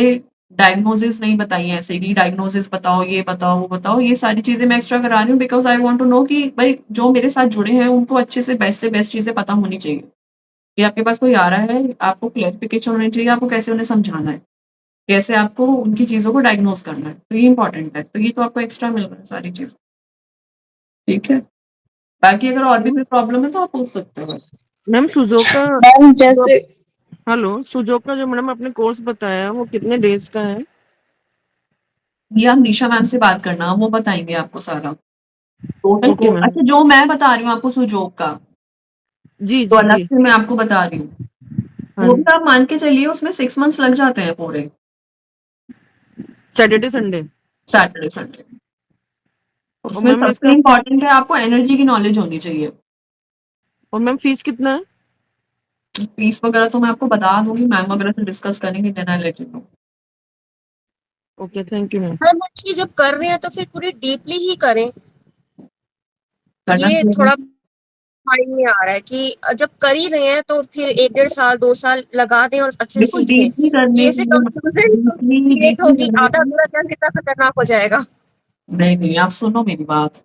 डायग्नोसिस नहीं बताई है ऐसे कि डायग्नोसिस बताओ, ये बताओ, वो बताओ, ये सारी चीज़ें मैं एक्स्ट्रा करा रही हूँ because I want to know कि भाई जो मेरे साथ जुड़े हैं उनको अच्छे से बेस्ट चीज़ें पता होनी चाहिए। कि आपके पास कोई आ रहा है, आपको क्लैरिफिकेशन होनी चाहिए, आपको कैसे उन्हें समझाना है, कैसे आपको उनकी चीज़ों को डायग्नोज़ करना है, तो ये इम्पोर्टेंट है। तो ये तो आपको एक्स्ट्रा मिल रहा है सारी चीज़। ठीक है? बाकी अगर और भी कोई प्रॉब्लम है तो आप पूछ सकते हो। मैम सुजोक का मैम जैसे हेलो, सुजोक का जो मैडम आपने कोर्स बताया वो कितने डेज का है? ये आप निशा मैम से बात करना, वो बताएँगे आपको सारा। टोटल ओके को मैम। अच्छा जो मैं बता रही हूँ आपको सुजोक का, जी तो जी अलग जी। से मैं आपको बता रही हूँ। हाँ वो जी। भी आप मान के चलिए उसमें 6 मंथ्स लग जाते हैं पूरे, सैटरडे संडे। Saturday, Sunday. और उसमें मैम सबसे इसका इम्पोर्टेंट है आपको एनर्जी की नॉलेज होनी चाहिए। और मैम फीस कितना है? फीस वगैरह तो मैं आपको बता दूँगी, मैम वगैरह से डिस्कस करेंगे, then I let you know. Okay, thank you ma'am. Ma'am actually जब कर रहे हैं तो फिर पूरी डीपली ही करें, करना ये चाहिए। थोड़ा माइंड में आ रहा है कि जब कर ही रहे हैं तो फिर 1-1.5 साल 2 साल लगा दें और अच्छे देखो सीखें। डीपली करने ये के से लिए कंफ्यूजन क्रिएट डीपली होगी, करने आधा के लिए अधूरा ज्ञान कितना खतरनाक हो जाएगा। नहीं, नहीं, आप सुनो मेरी बात।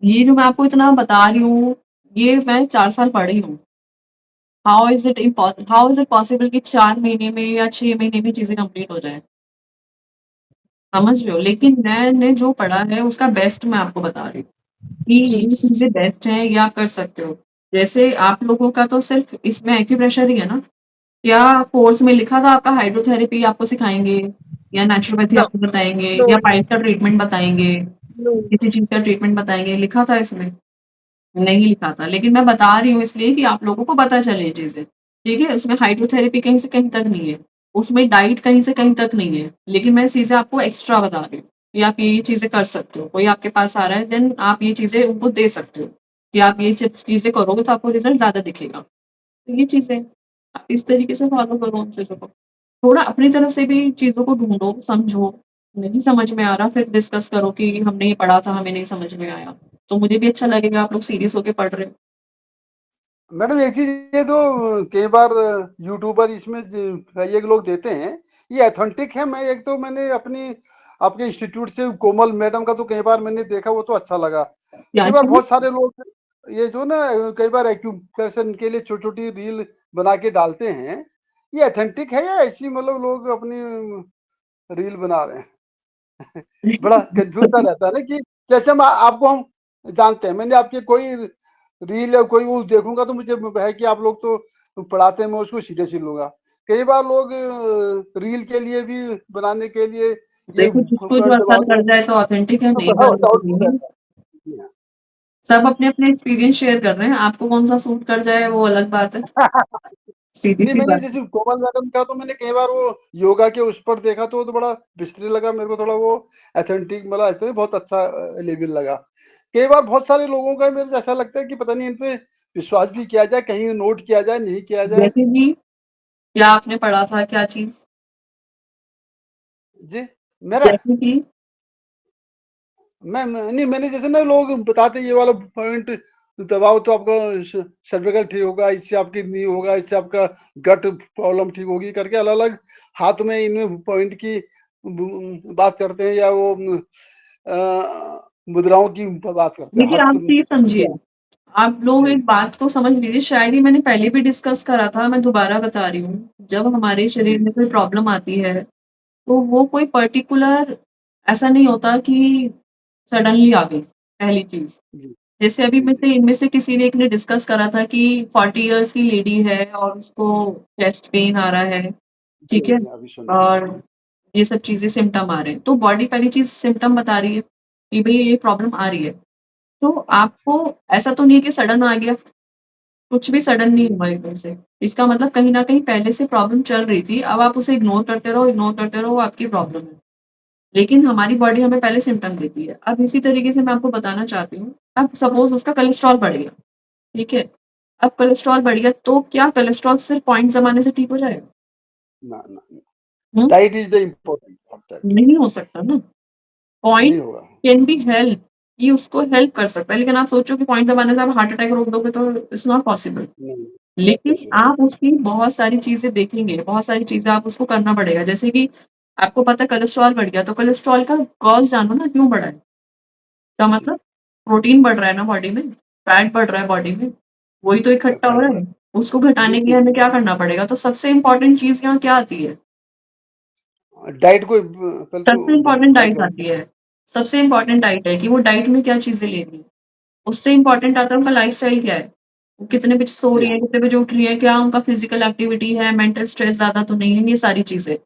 ये जो मैं आपको इतना बता रही हूँ, ये मैं 4 साल पढ़ी हूँ। हाउ इज़ इट पॉसिबल कि 4 महीने में या 6 महीने में चीज़ें कंप्लीट हो जाएँ? समझ रहे हो? लेकिन मैंने जो पढ़ा है उसका बेस्ट मैं आपको बता रही हूँ, कि जी ये जी जी। चीज़ें बेस्ट हैं, ये आप कर सकते हो। जैसे आप लोगों का तो सिर्फ़ इसमें एक्यूप्रेशर ही है ना? क्या कोर्स में लिखा था आपका हाइड्रोथेरेपी आपको सिखाएँगे या नेचुरोपैथी नो आपको बताएँगे नो या पाइल्स का ट्रीटमेंट बताएँगे, नो। किसी चीज़ का ट्रीटमेंट बताएँगे, लिखा था इसमें? नहीं लिखा था, लेकिन मैं बता रही हूँ इसलिए कि आप लोगों को पता चले ये चीज़ें, ठीक है? उसमें हाइड्रोथेरेपी कहीं से कहीं तक नहीं है, उसमें डाइट कहीं से कहीं तक नहीं है, लेकिन मैं चीज़ें आपको एक्स्ट्रा बता रही हूँ, कि आप ये चीज़ें कर सकते हो। कोई आपके पास आ रहा है देन आप ये चीज़ें उनको दे सकते हो, कि आप ये चीज़ें करोगे तो आपको रिज़ल्ट ज़्यादा दिखेगा। तो ये चीज़ें आप इस तरीके से फ़ॉलो करो उन चीज़ों को। थोड़ा अपनी तरफ से भी चीज़ों को ढूँढो, समझो, नहीं समझ में आ रहा फिर डिस्कस करो कि हमने ये पढ़ा था, हमें नहीं समझ में आया। तो मुझे भी अच्छा लगेगा आप लोग सीरियस होके पढ़ रहे हो। मैडम एक चीज ये तो कई बार यूट्यूबर इसमें कई एक लोग देते हैं, ये ऑथेंटिक है? मैं एक तो मैंने अपनी आपके इंस्टीट्यूट से कोमल मैडम का तो कई बार मैंने देखा, वो तो अच्छा लगा। क्या कई बार चाहिए? बहुत सारे लोग ये जो ना कई बार एक्यूप्रेशर के लिए छोटी छोटी रील बना के डालते हैं, ये ऑथेंटिक है या ऐसी मतलब लोग अपनी रील बना रहे हैं? बड़ा कंफ्यूज सा रहता है ना कि जैसे आपको हम जानते हैं, मैंने आपके कोई रील या कोई वो देखूंगा तो मुझे है कि आप लोग तो पढ़ाते हैं, मैं उसको सीरियसली लूंगा। कई बार लोग रील के लिए भी बनाने के लिए ये देखो जिसको जो कर असर डलवाते कर हैं, जाए तो ऑथेंटिक है, तो नहीं बड़ा कर तो डाउटफुल नहीं है। रहता है। जी हाँ। सब अपने-अपने एक्सपीरियंस शेयर कर रहे हैं, आपको कौन-सा सूट कर जाए वो अलग बात है। नहीं, सीधी-सी मैंने बात है। जैसे कोमल मैडम का तो मैंने कई बार वो योगा के उस पर देखा तो वो तो बड़ा विचित्र लगा मेरे को, थोड़ा वो ऑथेंटिक मतलब ऐसे बहुत अच्छा लेवल लगा। कई बार बहुत सारे लोगों का मेरे को ऐसा लगता है कि पता नहीं इन पे विश्वास भी किया जाए, कहीं नोट किया जाए, नहीं किया जाए। जैसे कि क्या आपने पढ़ा था, क्या चीज़? जी, मेरा जैसे कि नहीं, मैंने जैसे ना लोग बताते ये वाला पॉइंट दबाओ तो आपका सर्वाइकल ठीक होगा, इससे आपकी नी होगा, इससे आपका गट प्रॉब्लम ठीक होगी करके अलग-अलग हाथ में इनमें पॉइंट की बात करते हैं, या वो मुद्राओं की बात करते हैं देखिए, हस्त आप प्लीज़ समझिए, मुद्रा। आप लोग जी, एक बात को समझ लीजिए, शायद ही मैंने पहले भी डिस्कस करा था, मैं दोबारा बता रही हूँ। जब हमारे शरीर जी, में कोई प्रॉब्लम आती है, तो वो कोई पर्टिकुलर ऐसा नहीं होता कि सडनली आ गई, पहली चीज़। जी, जैसे अभी जी, में जी, से इनमें से किसी ने एक ने डिस्कस करा था कि 40 इयर्स की लेडी है और उसको चेस्ट पेन आ रहा है, ठीक है? जी, अभी सुना। और ये सब चीज़ें सिम्पटम आ रहे हैं, तो बॉडी पहली चीज़ सिम्पटम बता रही है, कि भई ये प्रॉब्लम आ रही है। तो आपको ऐसा तो नहीं है कि सडन आ गया, कुछ भी सडन नहीं जी, हुआ एकदम से। इसका मतलब कहीं न कहीं पहले से प्रॉब्लम चल रही थी, अब आप उसे इग्नोर करते रहो, वो आपकी प्रॉब्लम है। लेकिन हमारी बॉडी हमें पहले सिम्पटम देती है। अब इसी तरीके से मैं आपको बताना चाहती हूँ, अब सपोज़ उसका कोलेस्ट्रॉल बढ़ गया, ठीक है? अब कोलेस्ट्रॉल बढ़ गया तो क्या कोलेस्ट्रॉल सिर्फ़ पॉइंट ज़माने से ठीक हो जाएगा? ना, ना, ना। हुँ? Diet is the important of that. नहीं हो सकता ना। पॉइंट नहीं होगा। कैन बी हेल्प, ये उसको हेल्प कर सकता है, लेकिन आप सोचो कि पॉइंट दबाने से आप हार्ट अटैक रोक दोगे तो इट्स नॉट पॉसिबल। नहीं, नॉट लेकिन पॉसिबल। आप उसकी बहुत सारी चीज़ें देखेंगे, बहुत सारी चीज़ें आप उसको करना पड़ेगा। जैसे कि आपको पता है कोलेस्ट्रॉल बढ़ गया, तो कोलेस्ट्रॉल का कॉज़ जानो ना क्यों बढ़ा है? इसका जी, मतलब प्रोटीन बढ़ रहा है ना बॉडी में, फैट बढ़ रहा है बॉडी में, वही तो इकट्ठा हो फैट रहा बढ़ है। उसको घटाने के लिए जी, हमें क्या करना पड़ेगा? तो सबसे इम्पोर्टेंट चीज़ यहाँ क्या आती है? डाइट को पहले तो सबसे इम्पोर्टेंट डाइट डाइट का आती है। सबसे इम्पोर्टेंट डाइट है कि वो डाइट में क्या चीज़ें ले रही है। उससे इम्पोर्टेंट आता है उनका लाइफ़स्टाइल क्या है। वो कितने बजे सो जी रही हाँ, है, कितने बजे उठ रही है, क्या उनका फिज़िकल एक्टिविटी है, मेंटल स्ट्रेस ज़्यादा तो नहीं है, ये सारी चीज़ें।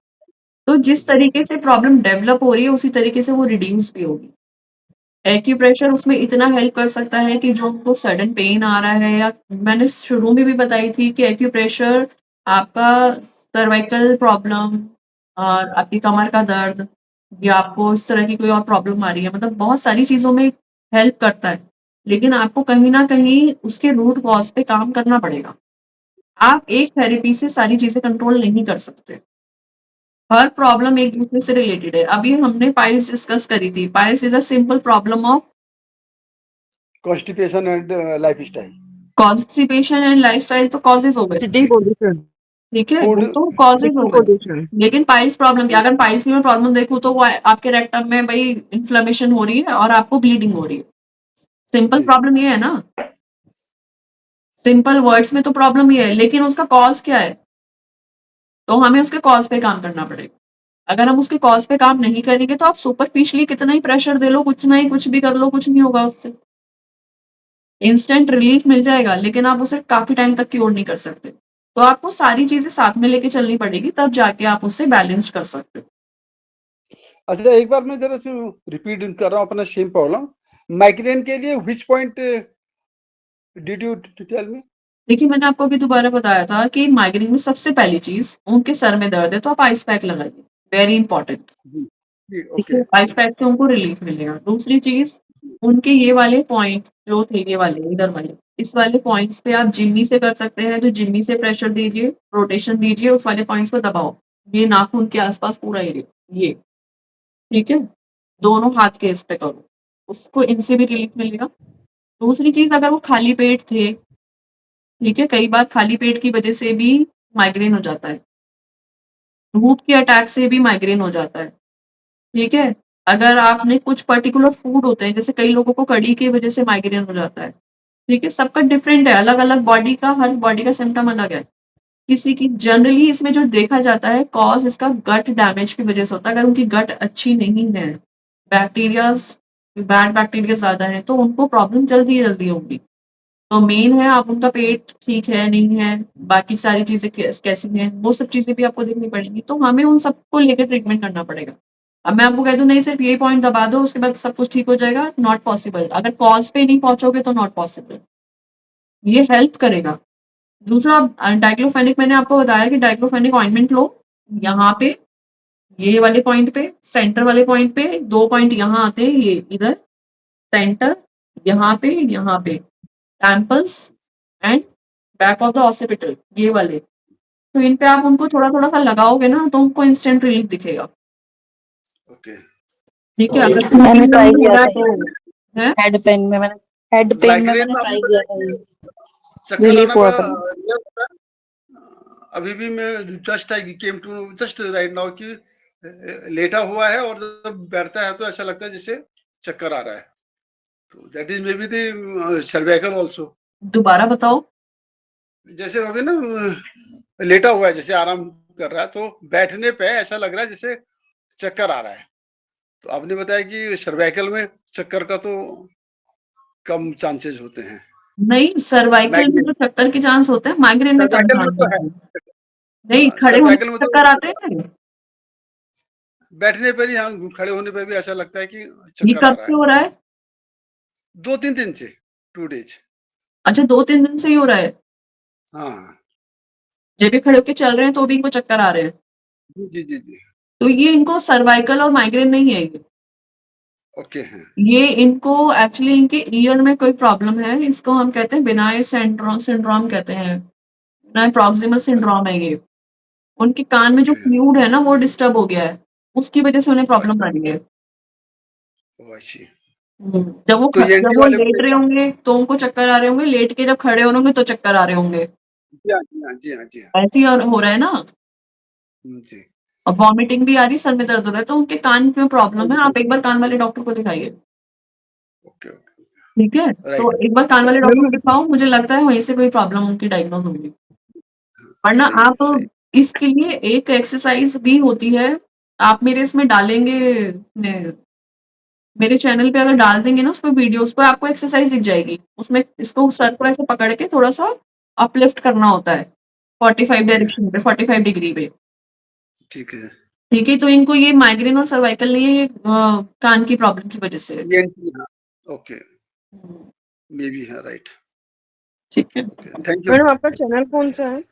तो जिस जी, तरीके से प्रॉब्लम डेवलप हो रही है, उसी तरीके से वो रिड्यूस भी होगी। एक्यूप्रेशर उसमें इतना हेल्प कर सकता है कि जो उनको सडन पेन आ रहा है, या मैंने शुरू में भी बताई थी कि एक्यूप्रेशर आपका सर्वाइकल प्रॉब्लम और आपकी कमर का दर्द, या आपको इस तरह की कोई और प्रॉब्लम आ रही है, मतलब बहुत सारी चीज़ों में हेल्प करता है। लेकिन आपको कहीं न कहीं उसके रूट कॉज़ पे काम करना पड़ेगा। आप एक थेरेपी से सारी चीज़ें कंट्रोल नहीं कर सकते। हर प्रॉब्लम एक दूसरे से रिलेटेड है। अभी हमने पाइल्स डिस्कस करी थी। Piles is a simple problem of constipation and lifestyle, constipation and lifestyle तो कॉजेज़ हो गए, सिटिंग पोजीशन, ठीक है? फूड वो तो कॉजेज़ हो सिटिंग गए। पोजीशन। लेकिन पाइल्स प्रॉब्लम क्या? अगर पाइल्स की मैं प्रॉब्लम देखूँ तो वो आपके रेक्टम में भई इन्फ्लेमेशन हो रही है और आपको ब्लीडिंग हो रही है। सिंपल जी, प्रॉब्लम ये है ना, सिंपल वर्ड्स में तो प्रॉब्लम ये है, लेकिन उसका कॉज़ क्या है? तो हमें उसके कॉज़ पे काम करना पड़ेगा। अगर हम उसके कॉज़ पे काम नहीं करेंगे तो आप सुपरफिशियली कितना ही प्रेशर दे लो, कुछ भी कर लो, कुछ नहीं होगा उससे। इंस्टेंट रिलीफ मिल जाएगा, लेकिन आप उसे काफ़ी टाइम तक क्योर नहीं कर सकते। तो आपको सारी चीज़ें साथ में लेके चलनी पड़ेगी, तब जाके आप उसे बैलेंस्ड कर सकते हो। अच्छा एक बार मैं जरा से रिपीट कर रहा हूँ अपना सेम प्रॉब्लम। माइग्रेन के लिए which point did you tell me? देखिए, मैंने आपको अभी दोबारा बताया था कि माइग्रेन में सबसे पहली चीज़, उनके सर में दर्द है तो आप आइस पैक लगाइए, वेरी इंपॉर्टेंट। जी, जी, ठीक ओके, है? आइस पैक से उनको रिलीफ मिलेगा। दूसरी चीज़, उनके ये वाले पॉइंट जो थे, ये वाले, इधर वाले, इस वाले पॉइंट्स पे आप जिम्मी से कर सकते हैं, तो जिम्मी से प्रेशर दीजिए, रोटेशन दीजिए, उस वाले पॉइंट्स को दबाओ। ये नाखून के आस-पास पूरा एरिया, ये, ठीक है? दोनों हाथ के इस पे करो, उसको इनसे भी रिलीफ मिलेगा। दूसरी चीज़, अगर वो खाली पेट थे, ठीक है? कई बार खाली पेट की वजह से भी माइग्रेन हो जाता है। भूख के अटैक से भी माइग्रेन हो जाता है, ठीक है? अगर आपने कुछ पर्टिकुलर फूड होते हैं, जैसे कई लोगों को कढ़ी की वजह से माइग्रेन हो जाता है, ठीक है? सबका डिफरेंट है, अलग-अलग बॉडी का, हर बॉडी का सिम्पटम अलग है। किसी की जनरली इसमें जो देखा जाता है कॉज़ इसका गट डैमेज की वजह से होता है। अगर उनकी गट अच्छी नहीं है, बैक्टीरियाज़ बैड बैक्टीरिया ज़्यादा हैं, तो उनको प्रॉब्लम जल्दी-जल्दी होगी। तो मेन है आप उनका पेट ठीक है, नहीं है, बाकी सारी चीज़ें कैसी हैं, वो सब चीज़ें भी आपको देखनी पड़ेंगी। तो हमें उन सबको लेकर ट्रीटमेंट करना पड़ेगा। अब मैं आपको कह दूं नहीं सिर्फ यही पॉइंट दबा दो उसके बाद सब कुछ ठीक हो जाएगा, नॉट पॉसिबल। अगर कॉज पे नहीं पहुंचोगे तो नॉट पॉसिबल। ये हेल्प करेगा। दूसरा डाइक्लोफेनिक मैंने आपको बताया कि डाइक्लोफेनिक ऑइंटमेंट लो यहाँ पे, ये वाले पॉइंट पे, सेंटर वाले पॉइंट पे, 2 पॉइंट यहाँ आते हैं, ये इधर सेंटर, यहाँ पे temples and back of the occipital, ये वाले। तो इन पे आप उनको थोड़ा-थोड़ा सा लगाओगे ना तो उनको इंस्टेंट रिलीफ दिखेगा। ओके। ठीक है? और अगर जो किसी मैंने में ट्राई हो किया रहा था है तो ये हैं? हेड पेन में माइग्रेन मैंने में ट्राई आपने किया बताया था ये, कि चक्कर रिलीफ आना हुआ का था। ये होता है। अभी भी मैं just I came to just right now कि लेटा हुआ है और जब बैठता है तो ऐसा लगता है जैसे चक्कर आ रहा है। तो that is may be the cervical also. दोबारा बताओ। जैसे अभी ना लेटा हुआ है जैसे आराम कर रहा है तो बैठने पे ऐसा लग रहा है जैसे चक्कर आ रहा है। तो आपने बताया कि सर्वाइकल में चक्कर का तो कम चांसेस होते हैं। नहीं, सर्वाइकल में माइग्रेन जो चक्कर के चांस होते हैं, माइग्रेन में कम सर्वाइकल में चांस तो है। होते हैं। नहीं, खड़े होने सर्वाइकल में पे तो चक्कर आते हैं? बैठने पर ही हाँ, खड़े होने पे भी ऐसा लगता है कि ये चक्कर आ कब रहा से है। हो रहा है? 2-3 दिन से, 2 डेज़। अच्छा 2-3 दिन से ही हो रहा है। हाँ। जब भी खड़े होके चल रहे हैं तो भी इनको चक्कर आ रहे हैं। जी, जी, जी, जी। तो ये इनको सर्वाइकल और माइग्रेन नहीं है ये। ओके हैं। ये इनको एक्चुअली इनके ईयर में कोई प्रॉब्लम है। इसको हम कहते हैं बिनाई सिंड्रोम कहते हैं। बिनाई प्रॉक्सिमल सिंड्रोम है ये। उनके कान में जो ओके। फ्लूइड है ना वो डिस्टर्ब हो गया है। उसकी वजह से उन्हें प्रॉब्लम अच्छा। आ रही है। ओह आई सी। तो ये जब एंटी वो वाले को लेट रहे होंगे तो उनको चक्कर आ रहे होंगे, लेट के जब खड़े हो रहे होंगे तो चक्कर आ रहे होंगे। जी हाँ, जी हाँ, जी हाँ, जी हाँ। ऐसे ही और हो रहा है ना। जी। और वॉमिटिंग भी आ रही है, सर में दर्द हो रहा है, तो उनके कान में प्रॉब्लम है। आप एक बार कान वाले डॉक्टर को दिखाइए। Okay, okay. ठीक है? तो राइट। एक बार कान वाले डॉक्टर को मैम दिखाओ, मुझे लगता है वहीं से कोई प्रॉब्लम उनकी डायग्नोज होगी। वरना सही है, आप सही। इसके लिए एक एक्सरसाइज भी होती है। आप मेरे इसमें डालेंगे, मेरे चैनल पे अगर डाल देंगे ना उस पे वीडियोस पे आपको एक्सरसाइज दिख जाएगी। उसमें इसको सर को ओके, ऐसे पकड़ के थोड़ा-सा अपलिफ्ट करना होता है 45 ओके। डायरेक्शन पे, 45 डिग्री पे। ठीक है। ठीक है? तो इनको ये माइग्रेन और सर्वाइकल नहीं है, ये कान की प्रॉब्लम की वजह से है। ये एंटी हाँ, ओके। हुँ, मे बी हाँ, राइट। ठीक है। Okay, thank you. मैडम आपका चैनल कौन सा है?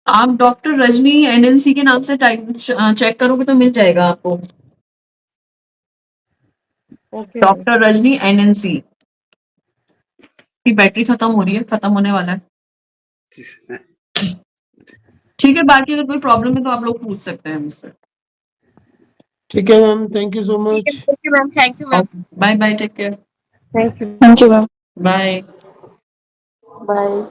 आप डॉक्टर रजनी एनएनसी के नाम से चेक करोगे तो मिल जाएगा आपको। Okay ma'am. Doctor Rajni NNC की बैटरी खत्म हो रही है, खत्म होने वाला है। ठीक है, बाकी अगर कोई प्रॉब्लम है तो आप लोग पूछ सकते हैं मुझसे। ठीक है मैम, थैंक यू सो ठीक है, much. Okay ma'am, thank you ma'am. Okay, bye bye, take care, thank you ma'am. Bye. Bye.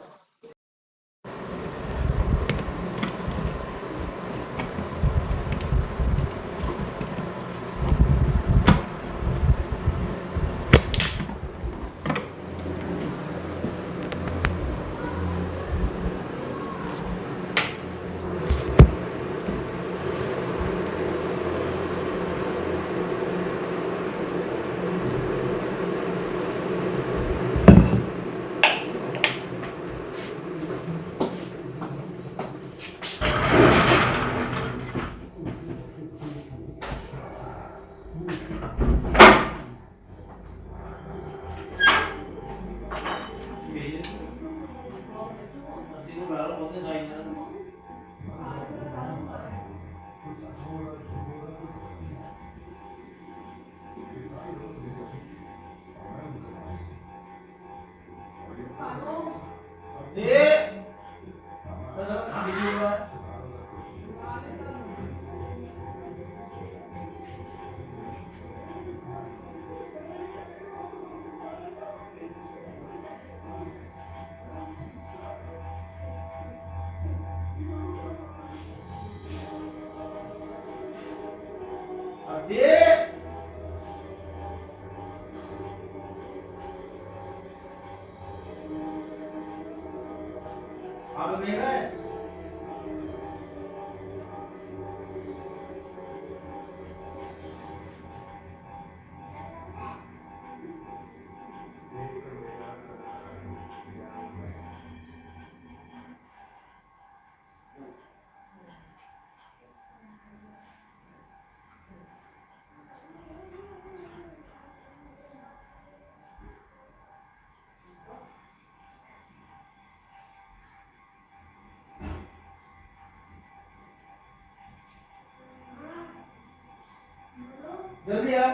जल्दी यार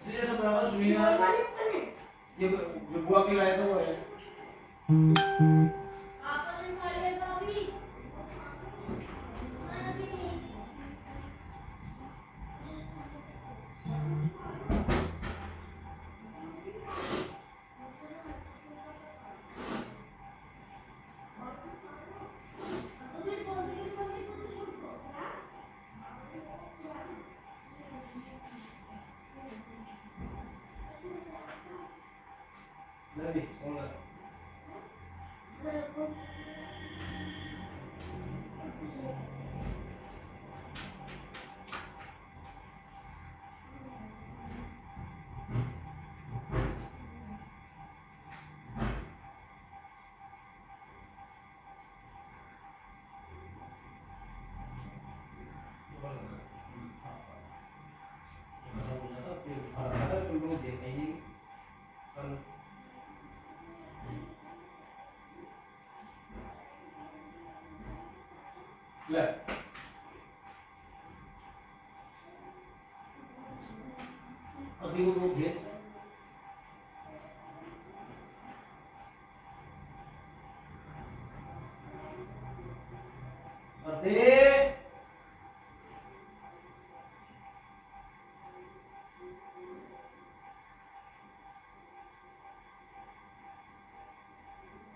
ये सब बराबर सुनिए ना ये जो बुआ के लाए थे वो है नहीं होगा ले अभी वो भेज अरे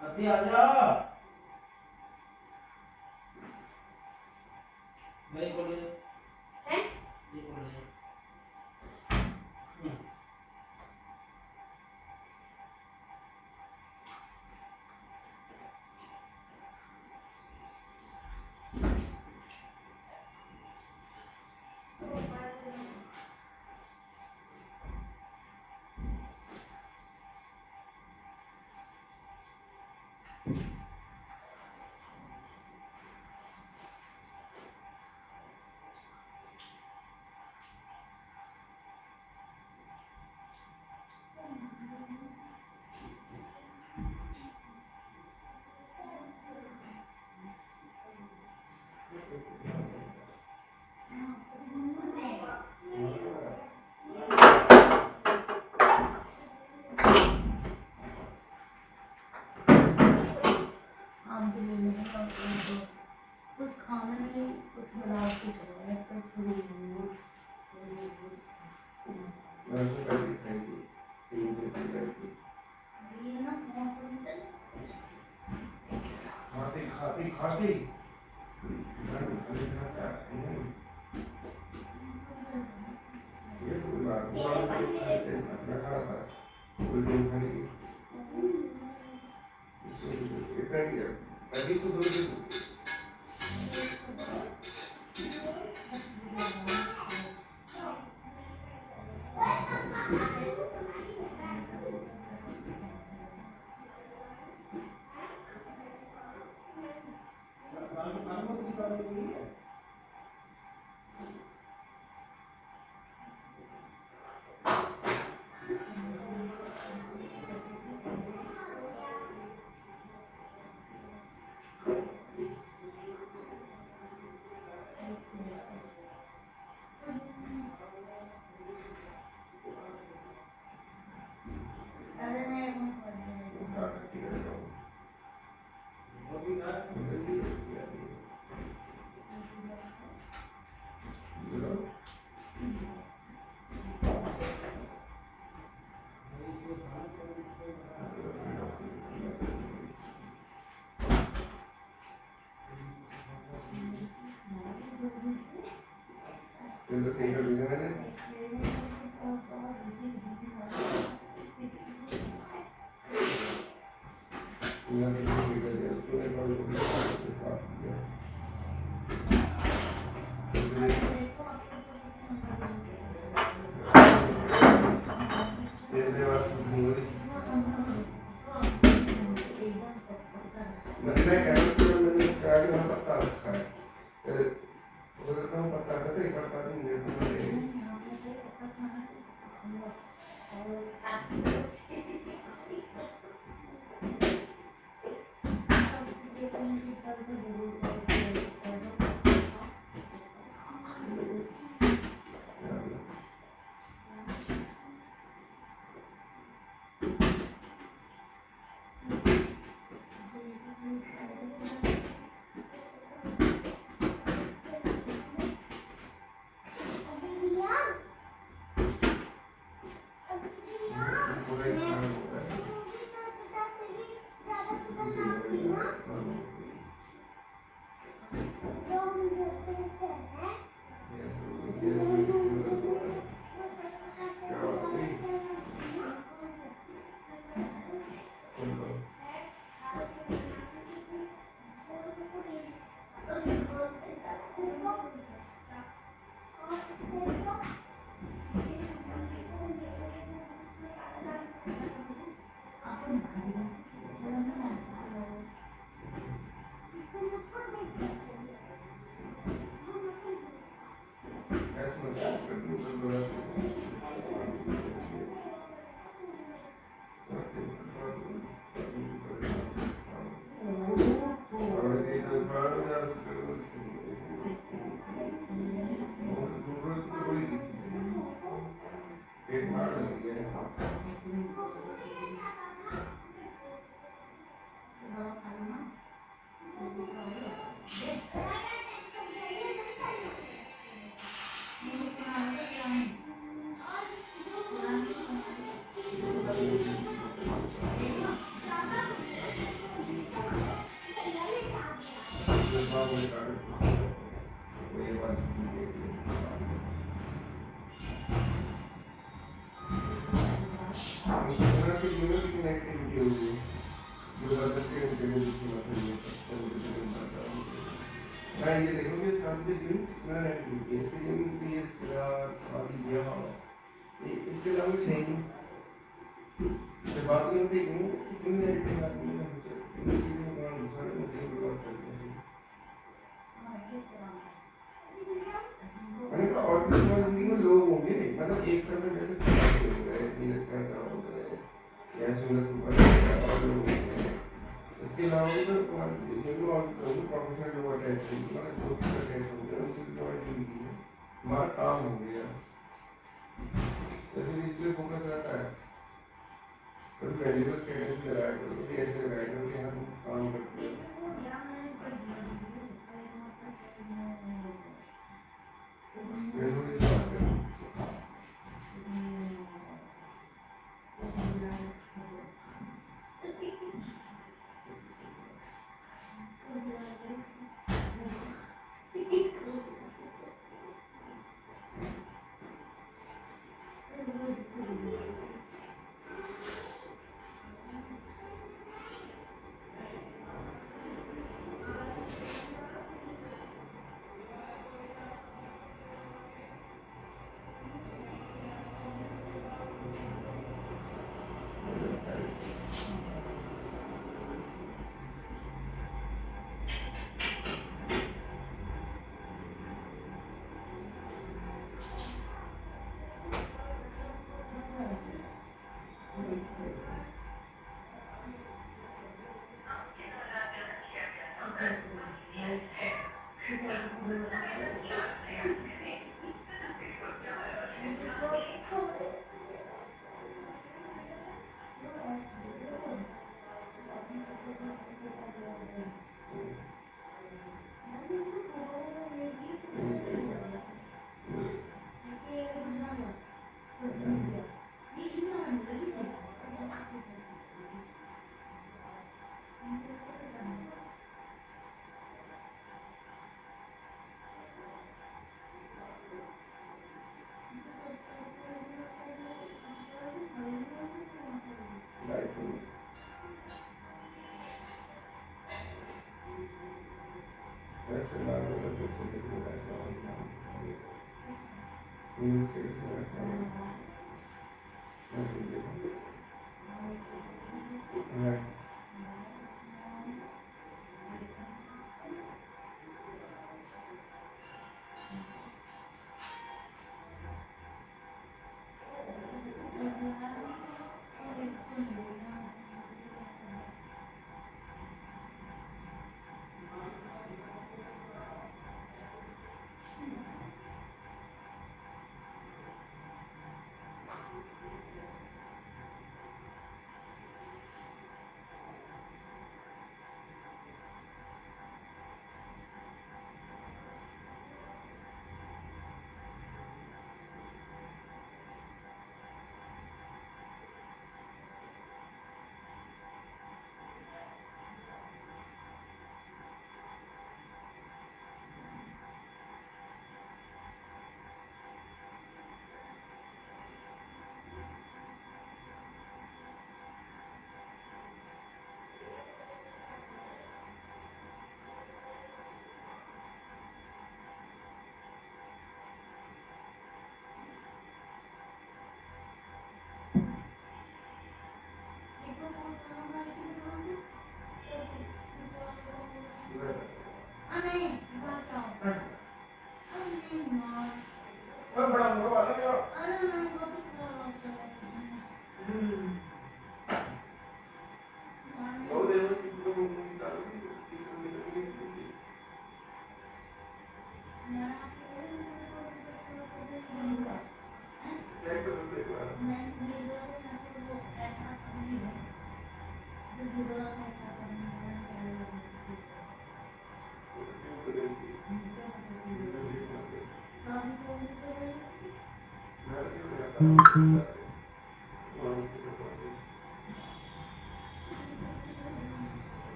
अभी आजा नहीं बोल रहे हैं नहीं बोल रहे हैं कुछ खाने में कुछ बना के चलो तो थोड़ी ये ना मौसम चल खाती खाती ये तो बात अभी तो दो दिन सही कर दिया मैंने पता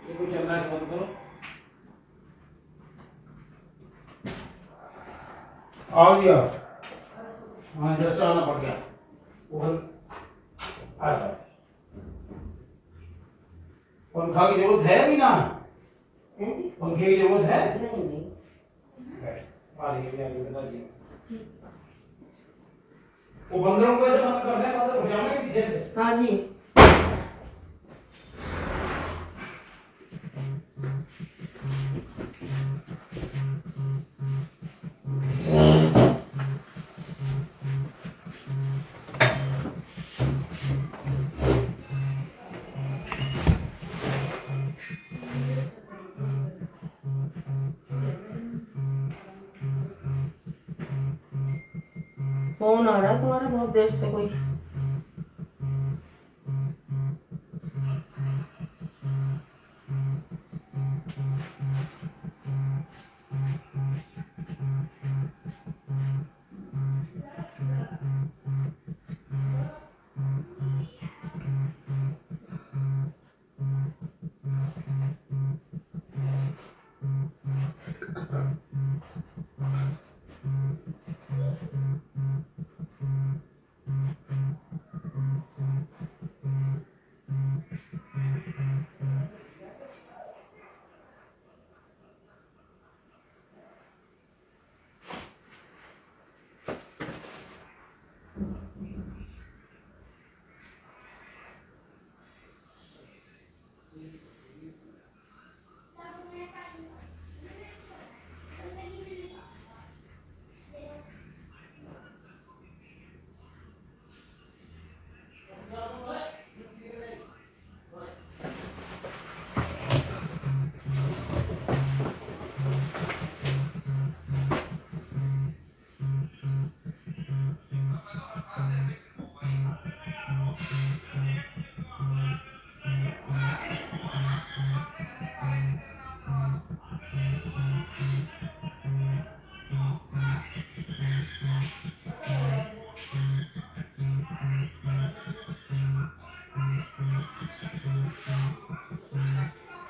ये कुछ चल रहा है, बंद करो। आओ जी आओ। हाँ इधर से आना पड़ गया। आ जाओ। पंखा की जरूरत है अभी ना? पंखे की जरूरत है? बैठ। आ रही बता दिए। वो बंदरों को ऐसे बंद कर दें, मतलब घुसाने के पीछे से। हाँ जी। फोन आ रहा है तुम्हारा बहुत देर से कोई।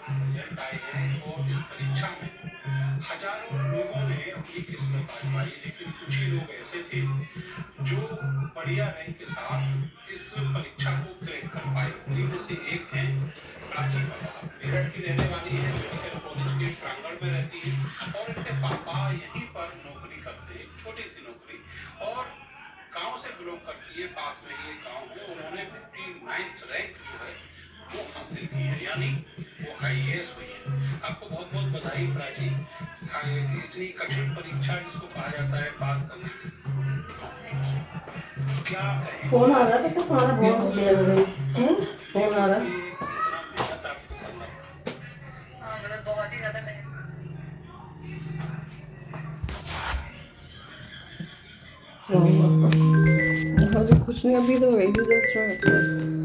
रिजल्ट आए हैं और इस परीक्षा में हजारों लोगों ने अपनी किस्मत आजमाई, लेकिन कुछ ही लोग ऐसे थे जो बढ़िया रैंक के साथ इस परीक्षा को क्रैक कर पाए। उन्हीं में से एक हैं प्राची बाबा। मेरठ की रहने वाली है, मेडिकल कॉलेज के प्रांगण में रहती है और इनके पापा यहीं पर नौकरी करते हैं, छोटी सी नौकरी, और गांव से बिलोंग करती है, पास में ही एक गांव है। उन्होंने 59th रैंक जो है वो हासिल की है, यानी वो IAS हुई है। आपको बहुत बहुत बधाई प्राची, इतनी कठिन परीक्षा जिसको कहा जाता है पास करने के लिए। क्या कहें? फोन आ रहा है बेटा तुम्हारा बहुत देर से। फोन आ रहा है। इतना मेहनत आपको करना पड़ा। हाँ मतलब बहुत ही ज्यादा मेहनत। हाँ जो कुछ नहीं, अभी तो वही जस्ट